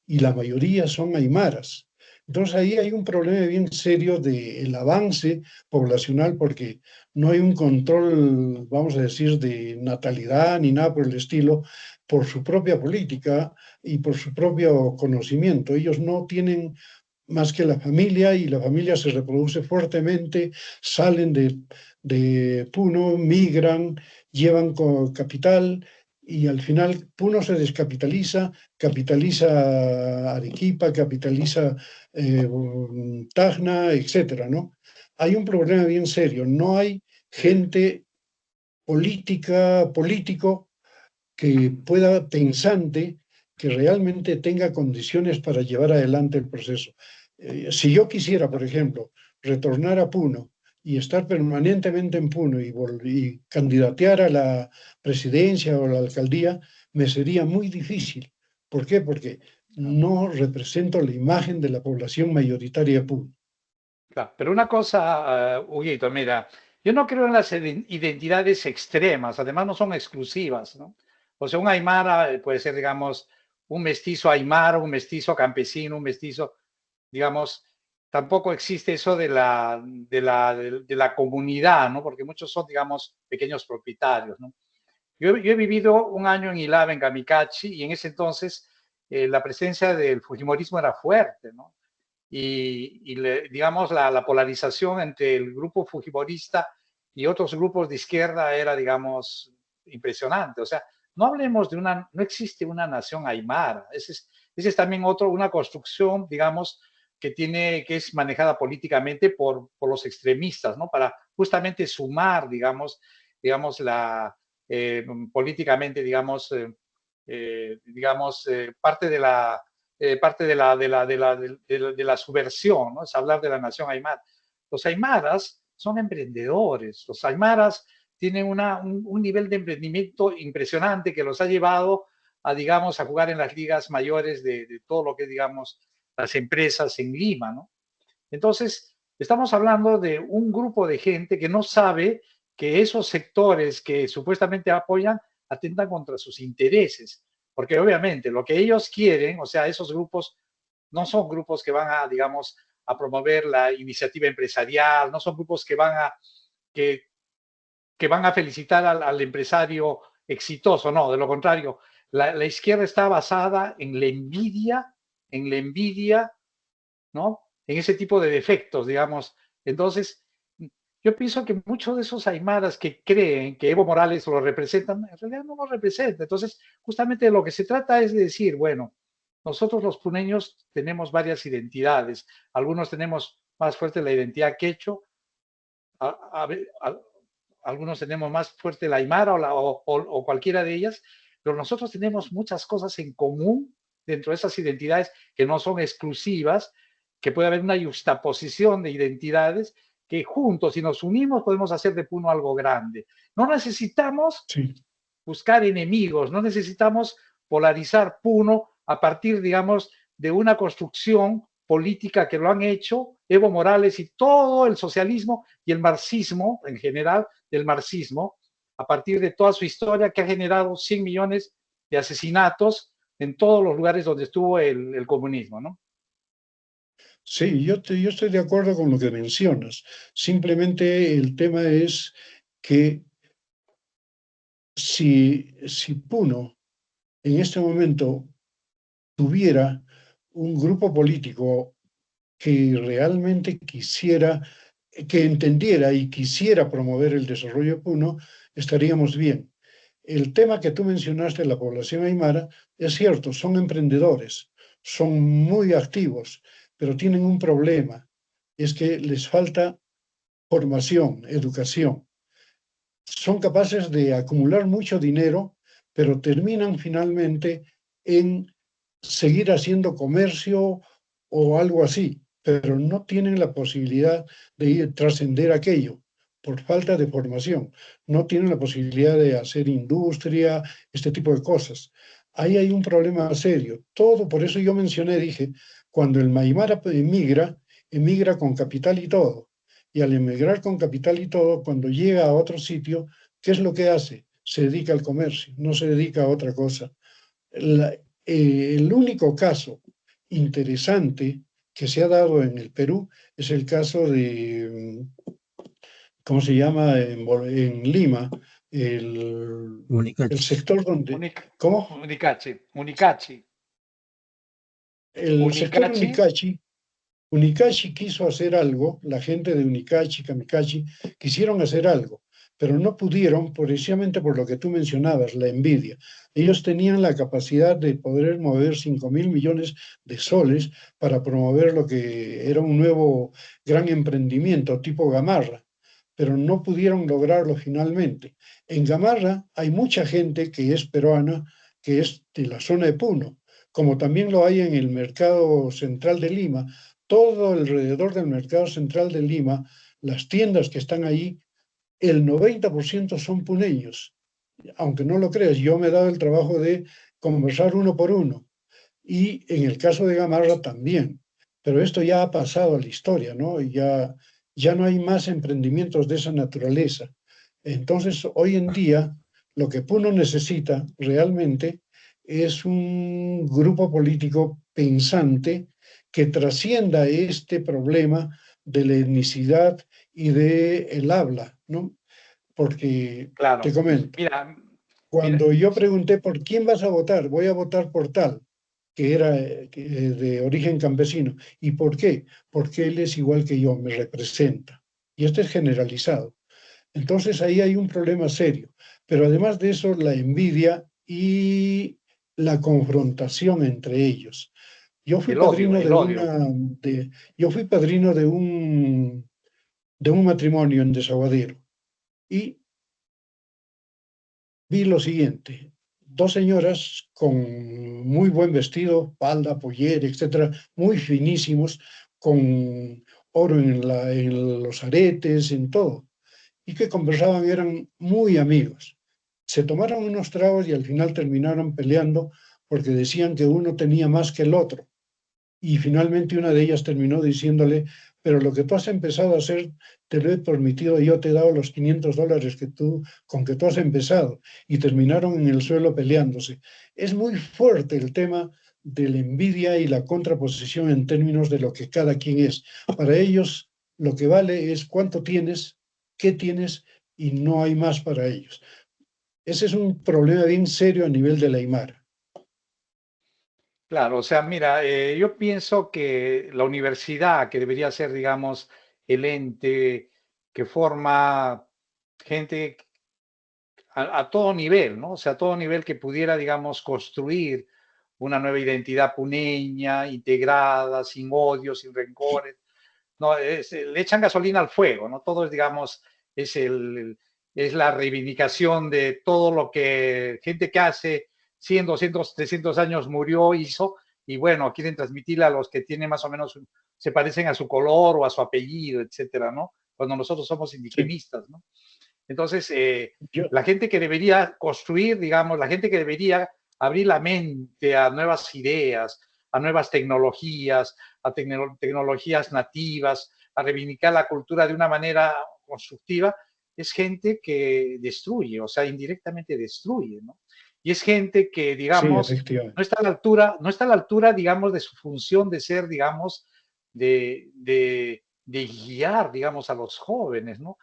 Y la mayoría son aymaras. Entonces ahí hay un problema bien serio del avance poblacional porque no hay un control, vamos a decir, de natalidad ni nada por el estilo, por su propia política y por su propio conocimiento. Ellos no tienen más que la familia y la familia se reproduce fuertemente, salen de Puno, migran, llevan capital y al final Puno se descapitaliza, capitaliza Arequipa, capitaliza Tacna, etcétera, ¿no? Hay un problema bien serio, no hay gente político que pueda, pensante, que realmente tenga condiciones para llevar adelante el proceso. Si yo quisiera, por ejemplo, retornar a Puno y estar permanentemente en Puno y candidatear a la presidencia o a la alcaldía, me sería muy difícil. ¿Por qué? Porque no represento la imagen de la población mayoritaria de Puno. Claro, pero una cosa, Huguito, mira, yo no creo en las identidades extremas, además no son exclusivas, ¿no? O sea, un aymara puede ser, digamos, un mestizo aymara, un mestizo campesino, un mestizo, digamos, tampoco existe eso de la comunidad, ¿no? Porque muchos son, digamos, pequeños propietarios, ¿no? Yo he vivido un año en Ilava, en Camicachi, y en ese entonces la presencia del fujimorismo era fuerte, ¿no? Digamos, la polarización entre el grupo fujimorista y otros grupos de izquierda era, digamos, impresionante. O sea, no hablemos de no existe una nación aymara. Ese es también una construcción, digamos, que es manejada políticamente por los extremistas, ¿no? Para justamente sumar, digamos, políticamente, parte de la subversión, ¿no? Es hablar de la nación aymara. Los aymaras son emprendedores. Los aymaras tienen un nivel de emprendimiento impresionante que los ha llevado a jugar en las ligas mayores de todo lo que es, digamos, las empresas en Lima, ¿no? Entonces, estamos hablando de un grupo de gente que no sabe que esos sectores que supuestamente apoyan atentan contra sus intereses, porque obviamente lo que ellos quieren, o sea, esos grupos no son grupos que van a, digamos, a promover la iniciativa empresarial, no son grupos que van a felicitar al empresario exitoso, no, de lo contrario, la izquierda está basada en la envidia, ¿no? En ese tipo de defectos, digamos. Entonces, yo pienso que muchos de esos aymaras que creen que Evo Morales lo representan, en realidad no lo representa. Entonces, justamente de lo que se trata es de decir, bueno, nosotros los puneños tenemos varias identidades. Algunos tenemos más fuerte la identidad quechua, algunos tenemos más fuerte la aymara o cualquiera de ellas, pero nosotros tenemos muchas cosas en común dentro de esas identidades que no son exclusivas, que puede haber una juxtaposición de identidades que juntos, si nos unimos, podemos hacer de Puno algo grande. No necesitamos buscar enemigos, no necesitamos polarizar Puno a partir, digamos, de una construcción política que lo han hecho Evo Morales y todo el socialismo y el marxismo en general, del marxismo, a partir de toda su historia que ha generado 100 millones de asesinatos en todos los lugares donde estuvo el comunismo, ¿no? Sí, yo estoy de acuerdo con lo que mencionas. Simplemente el tema es que si Puno en este momento tuviera un grupo político que realmente que entendiera y quisiera promover el desarrollo de Puno, estaríamos bien. El tema que tú mencionaste, la población aymara, es cierto, son emprendedores, son muy activos, pero tienen un problema, es que les falta formación, educación. Son capaces de acumular mucho dinero, pero terminan finalmente en seguir haciendo comercio o algo así, pero no tienen la posibilidad de trascender aquello por falta de formación. No tienen la posibilidad de hacer industria, este tipo de cosas. Ahí hay un problema serio. Todo, por eso yo mencioné, dije, cuando el Maimara emigra con capital y todo. Y al emigrar con capital y todo, cuando llega a otro sitio, ¿qué es lo que hace? Se dedica al comercio, no se dedica a otra cosa. El único caso interesante que se ha dado en el Perú es el caso de, ¿cómo se llama? En Lima, el sector donde... ¿Cómo? Unicachi. El sector Unicachi quiso hacer algo, la gente de Unicachi, Kamikachi, quisieron hacer algo, pero no pudieron precisamente por lo que tú mencionabas, la envidia. Ellos tenían la capacidad de poder mover 5.000 millones de soles para promover lo que era un nuevo gran emprendimiento tipo Gamarra, pero no pudieron lograrlo finalmente. En Gamarra hay mucha gente que es peruana, que es de la zona de Puno, como también lo hay en el mercado central de Lima. Todo alrededor del mercado central de Lima, las tiendas que están ahí, el 90% son puneños. Aunque no lo creas, yo me he dado el trabajo de conversar uno por uno. Y en el caso de Gamarra también. Pero esto ya ha pasado a la historia, ¿no? Ya no hay más emprendimientos de esa naturaleza. Entonces, hoy en día, lo que Puno necesita realmente es un grupo político pensante que trascienda este problema de la etnicidad y del habla, ¿no? Porque, claro. te comento, cuando yo pregunté por quién vas a votar, voy a votar por tal, que era de origen campesino. ¿Y por qué? Porque él es igual que yo, me representa. Y esto es generalizado. Entonces ahí hay un problema serio. Pero además de eso, la envidia y la confrontación entre ellos. Yo fui El odio, padrino el odio. yo fui padrino de un matrimonio en Desaguadero y vi lo siguiente: dos señoras con muy buen vestido, falda, pollera, etcétera, muy finísimos, con oro en los aretes, en todo, y que conversaban, eran muy amigos. Se tomaron unos tragos y al final terminaron peleando porque decían que uno tenía más que el otro. Y finalmente una de ellas terminó diciéndole: pero lo que tú has empezado a hacer, te lo he permitido, yo te he dado los $500 con que tú has empezado. Y terminaron en el suelo peleándose. Es muy fuerte el tema de la envidia y la contraposición en términos de lo que cada quien es. Para ellos lo que vale es cuánto tienes, qué tienes, y no hay más para ellos. Ese es un problema bien serio a nivel de la Aymara. Claro, o sea, mira, yo pienso que la universidad, que debería ser, digamos, el ente que forma gente a todo nivel, ¿no? O sea, a todo nivel que pudiera, digamos, construir una nueva identidad puneña, integrada, sin odio, sin rencores. No, le echan gasolina al fuego, ¿no? Todo es, digamos, es, es la reivindicación de todo lo que gente que hace 100, 200, 300 años murió, hizo, y bueno, quieren transmitirle a los que tienen más o menos, se parecen a su color o a su apellido, etcétera, ¿no? Cuando nosotros somos Sí. indigenistas, ¿no? Entonces, Yo, la gente que debería construir, digamos, la gente que debería abrir la mente a nuevas ideas, a nuevas tecnologías, a tecnologías nativas, a reivindicar la cultura de una manera constructiva, es gente que destruye, o sea, indirectamente destruye, ¿no? Y es gente que, sí, digamos, no efectivamente. está a la altura, no está a la altura, digamos, de su función de ser, digamos, de guiar, digamos, a los jóvenes, ¿no?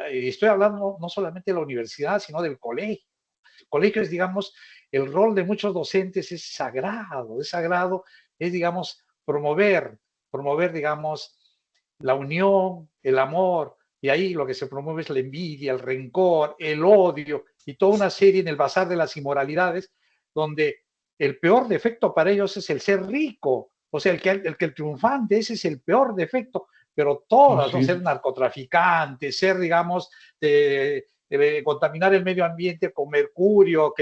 Estoy hablando no solamente de la universidad, sino del colegio. El colegio es, digamos, el rol de muchos docentes es sagrado, es, digamos, promover, digamos, la unión, el amor, y ahí lo que se promueve es la envidia, el rencor, el odio, y toda una serie en el bazar de las inmoralidades, donde el peor defecto para ellos es el ser rico, o sea, el triunfante, ese es el peor defecto, pero todas, ¿no? Así Ser es. narcotraficante, ser, digamos, contaminar el medio ambiente con mercurio,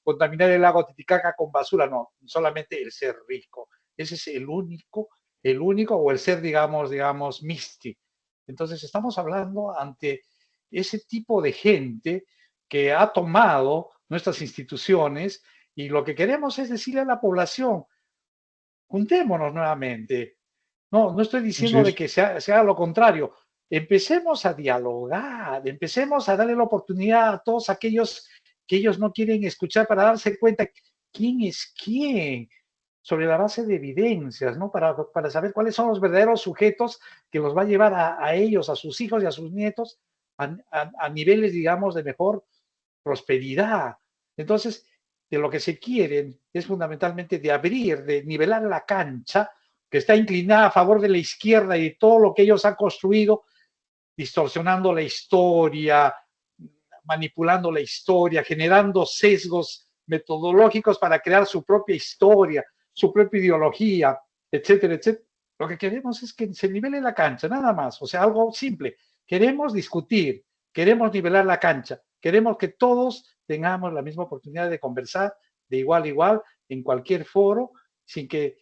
contaminar el lago Titicaca con basura, no, solamente el ser rico. Ese es el único, o el ser, digamos, místico. Entonces, estamos hablando ante ese tipo de gente que ha tomado nuestras instituciones y lo que queremos es decirle a la población, juntémonos nuevamente. No, no estoy Así diciendo de es. que se haga lo contrario. Empecemos a dialogar, empecemos a darle la oportunidad a todos aquellos que ellos no quieren escuchar para darse cuenta quién es quién, sobre la base de evidencias, ¿no? Para saber cuáles son los verdaderos sujetos que los va a llevar a ellos, a sus hijos y a sus nietos a niveles, digamos, de mejor prosperidad. Entonces, de lo que se quieren es fundamentalmente de abrir, de nivelar la cancha que está inclinada a favor de la izquierda y de todo lo que ellos han construido, distorsionando la historia, manipulando la historia, generando sesgos metodológicos para crear su propia historia, su propia ideología, etcétera, etcétera. Lo que queremos es que se nivele la cancha, nada más. O sea, algo simple. Queremos discutir, queremos nivelar la cancha, queremos que todos tengamos la misma oportunidad de conversar de igual a igual en cualquier foro, sin que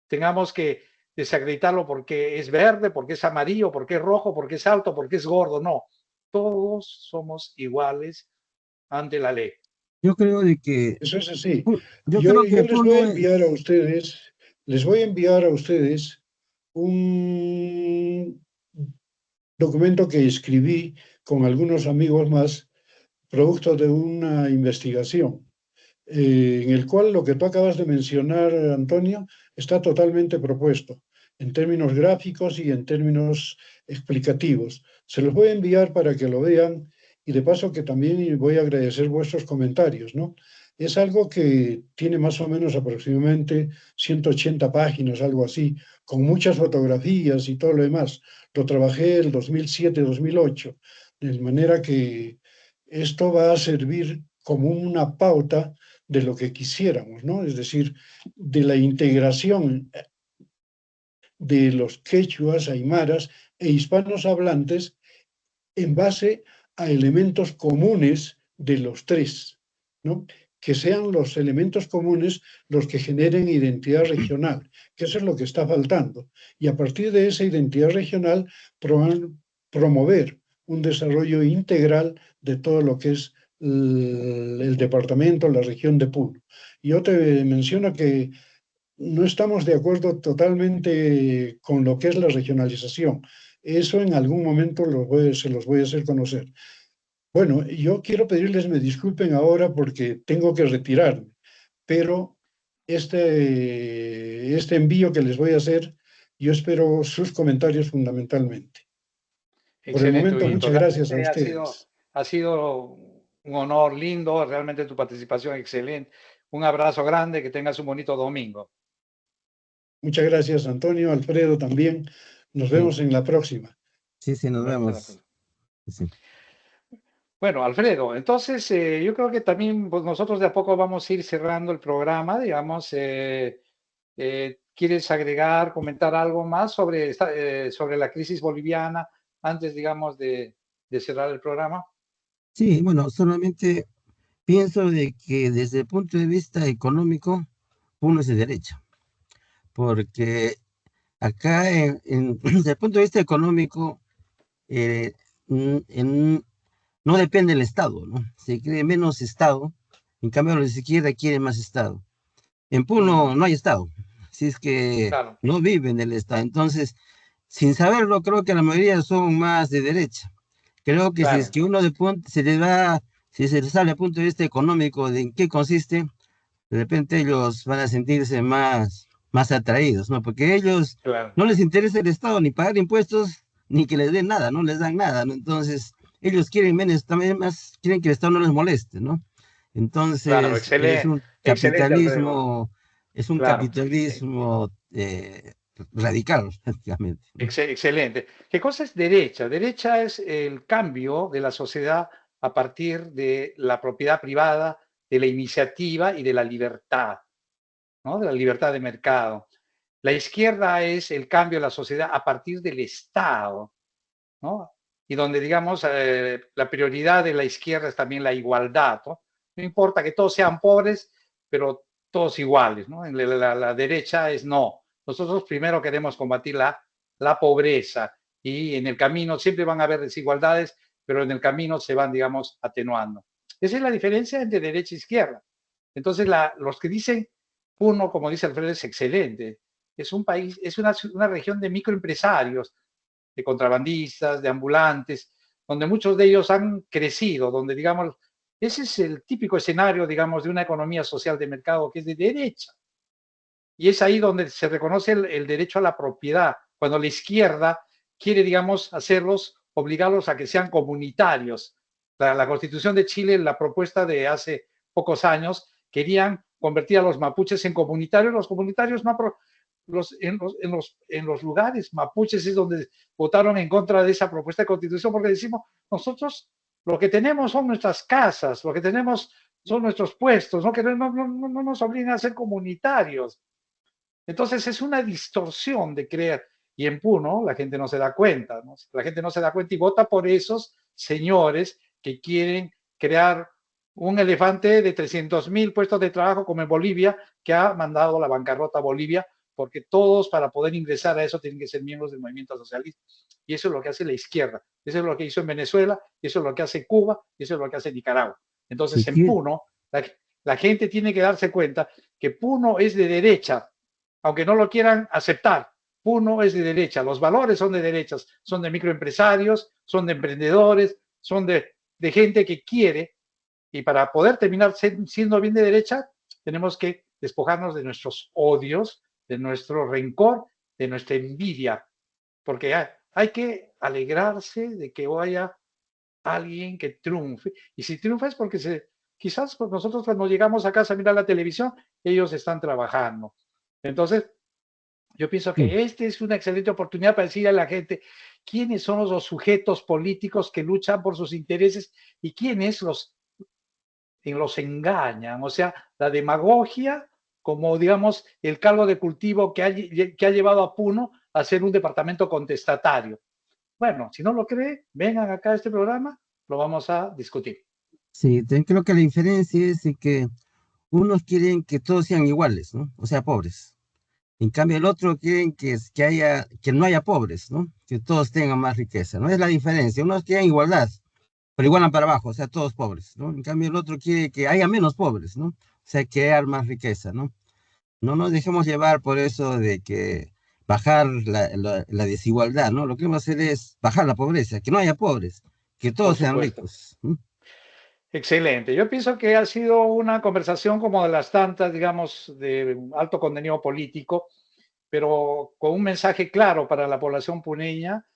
tengamos que desacreditarlo porque es verde, porque es amarillo, porque es rojo, porque es alto, porque es gordo. No, todos somos iguales ante la ley. Yo creo de que, Eso es así. yo creo Yo que les voy a Puno, enviar a ustedes, un documento que escribí con algunos amigos más, producto de una investigación, en el cual lo que tú acabas de mencionar, Antonio, está totalmente propuesto en términos gráficos y en términos explicativos. Se los voy a enviar para que lo vean y de paso que también voy a agradecer vuestros comentarios, ¿no? Es algo que tiene más o menos aproximadamente 180 páginas, algo así, con muchas fotografías y todo lo demás. Lo trabajé el 2007-2008. De manera que esto va a servir como una pauta de lo que quisiéramos, ¿no? Es decir, de la integración de los quechuas, aymaras e hispanos hablantes en base a elementos comunes de los tres, ¿no? Que sean los elementos comunes los que generen identidad regional, que eso es lo que está faltando. Y a partir de esa identidad regional, promover un desarrollo integral de todo lo que es el departamento, la región de Puno. Yo te menciono que no estamos de acuerdo totalmente con lo que es la regionalización. Eso en algún momento se los voy a hacer conocer. Bueno, yo quiero pedirles me disculpen ahora porque tengo que retirarme, pero este envío que les voy a hacer, yo espero sus comentarios fundamentalmente. Por el Excelente, momento, Huguito. muchas gracias a Realmente ustedes. ha sido un honor lindo, realmente tu participación excelente. Un abrazo grande, que tengas un bonito domingo. Muchas gracias, Antonio, Alfredo también. Nos Sí, vemos en la próxima. sí, sí, nos Nos vemos en la vemos. próxima. Sí. Bueno, Alfredo, entonces yo creo que también pues, nosotros de a poco vamos a ir cerrando el programa, digamos. ¿Quieres agregar, comentar algo más sobre la crisis boliviana antes, digamos, de cerrar el programa? Sí, bueno, solamente pienso de que desde el punto de vista económico, uno es de derecha, porque acá, desde el punto de vista económico, eh, no depende del Estado, ¿no? Se quiere menos Estado, en cambio los de izquierda quieren más Estado. En Puno no hay Estado, así es que Claro, no viven del Estado. Entonces, sin saberlo, creo que la mayoría son más de derecha. Creo que si es claro, que uno si se les sale al punto de vista económico de en qué consiste, de repente ellos van a sentirse más atraídos, ¿no? Porque a ellos claro, no les interesa el Estado ni pagar impuestos ni que les den nada, no les dan nada, ¿no? Entonces, ellos quieren menos, también más, quieren que el Estado no les moleste, ¿no? claro, Entonces, excelente, excelente, Alfredo. es un Claro, capitalismo radical, prácticamente, ¿no? excelente. ¿Qué cosa es derecha? Derecha es el cambio de la sociedad a partir de la propiedad privada, de la iniciativa y de la libertad, ¿no? De la libertad de mercado. La izquierda es el cambio de la sociedad a partir del Estado, ¿no? Y donde, digamos, la prioridad de la izquierda es también la igualdad, ¿no? No importa que todos sean pobres, pero todos iguales, ¿no? La derecha es no. Nosotros primero queremos combatir la pobreza y en el camino siempre van a haber desigualdades, pero en el camino se van, digamos, atenuando. Esa es la diferencia entre derecha e izquierda. Entonces, los que dicen, uno, como dice Alfredo, es excelente. Es un país, es una región de microempresarios, de contrabandistas, de ambulantes, donde muchos de ellos han crecido, donde, digamos, ese es el típico escenario, digamos, de una economía social de mercado que es de derecha. Y es ahí donde se reconoce el derecho a la propiedad, cuando la izquierda quiere, digamos, obligarlos a que sean comunitarios. La Constitución de Chile, la propuesta de hace pocos años, querían convertir a los mapuches en comunitarios. Los comunitarios no, en los lugares mapuches es donde votaron en contra de esa propuesta de constitución, porque decimos, nosotros lo que tenemos son nuestras casas, lo que tenemos son nuestros puestos, ¿no? Que no nos obligan a ser comunitarios. Entonces es una distorsión de creer. Y en Puno la gente no se da cuenta, ¿no? La gente no se da cuenta y vota por esos señores que quieren crear un elefante de 300.000 puestos de trabajo como en Bolivia, que ha mandado a la bancarrota a Bolivia, porque todos para poder ingresar a eso tienen que ser miembros del movimiento socialista. Y eso es lo que hace la izquierda. Eso es lo que hizo en Venezuela, eso es lo que hace Cuba, y eso es lo que hace Nicaragua. Si Entonces en quiere, Puno la gente tiene que darse cuenta que Puno es de derecha, aunque no lo quieran aceptar. Puno es de derecha, los valores son de derechas, son de microempresarios, son de emprendedores, son de gente que quiere, y para poder terminar siendo bien de derecha, tenemos que despojarnos de nuestros odios, de nuestro rencor, de nuestra envidia, porque hay que alegrarse de que haya alguien que triunfe, y si triunfa es porque quizás pues nosotros cuando llegamos a casa a mirar la televisión, ellos están trabajando. Entonces, yo pienso sí, que esta es una excelente oportunidad para decir a la gente, quiénes son los sujetos políticos que luchan por sus intereses y quiénes los engañan. O sea, la demagogia como, digamos, el caldo de cultivo que ha llevado a Puno a ser un departamento contestatario. Bueno, si no lo cree, vengan acá a este programa, lo vamos a discutir. Sí, creo que la diferencia es de que unos quieren que todos sean iguales, ¿no? O sea, pobres. En cambio, el otro quieren que no haya pobres, ¿no? Que todos tengan más riqueza, ¿no? Es la diferencia. Unos quieren igualdad, pero igualan para abajo, o sea, todos pobres, ¿no? En cambio, el otro quiere que haya menos pobres, ¿no? O sea, crear más riqueza, ¿no? No nos dejemos llevar por eso de que bajar la desigualdad, ¿no? Lo que vamos a hacer es bajar la pobreza, que no haya pobres, que Por todos sean supuesto. ricos. ¿Mm? Excelente. Yo pienso que ha sido una conversación como de las tantas, digamos, de alto contenido político, pero con un mensaje claro para la población puneña.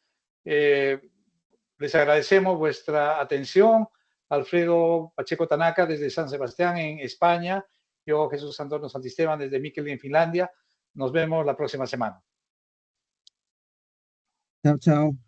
Les agradecemos vuestra atención. Alfredo Pacheco Tanaka desde San Sebastián en España. Yo, Jesús Antonio Santisteban desde Mikkeli en Finlandia. Nos vemos la próxima semana. Chao, chao.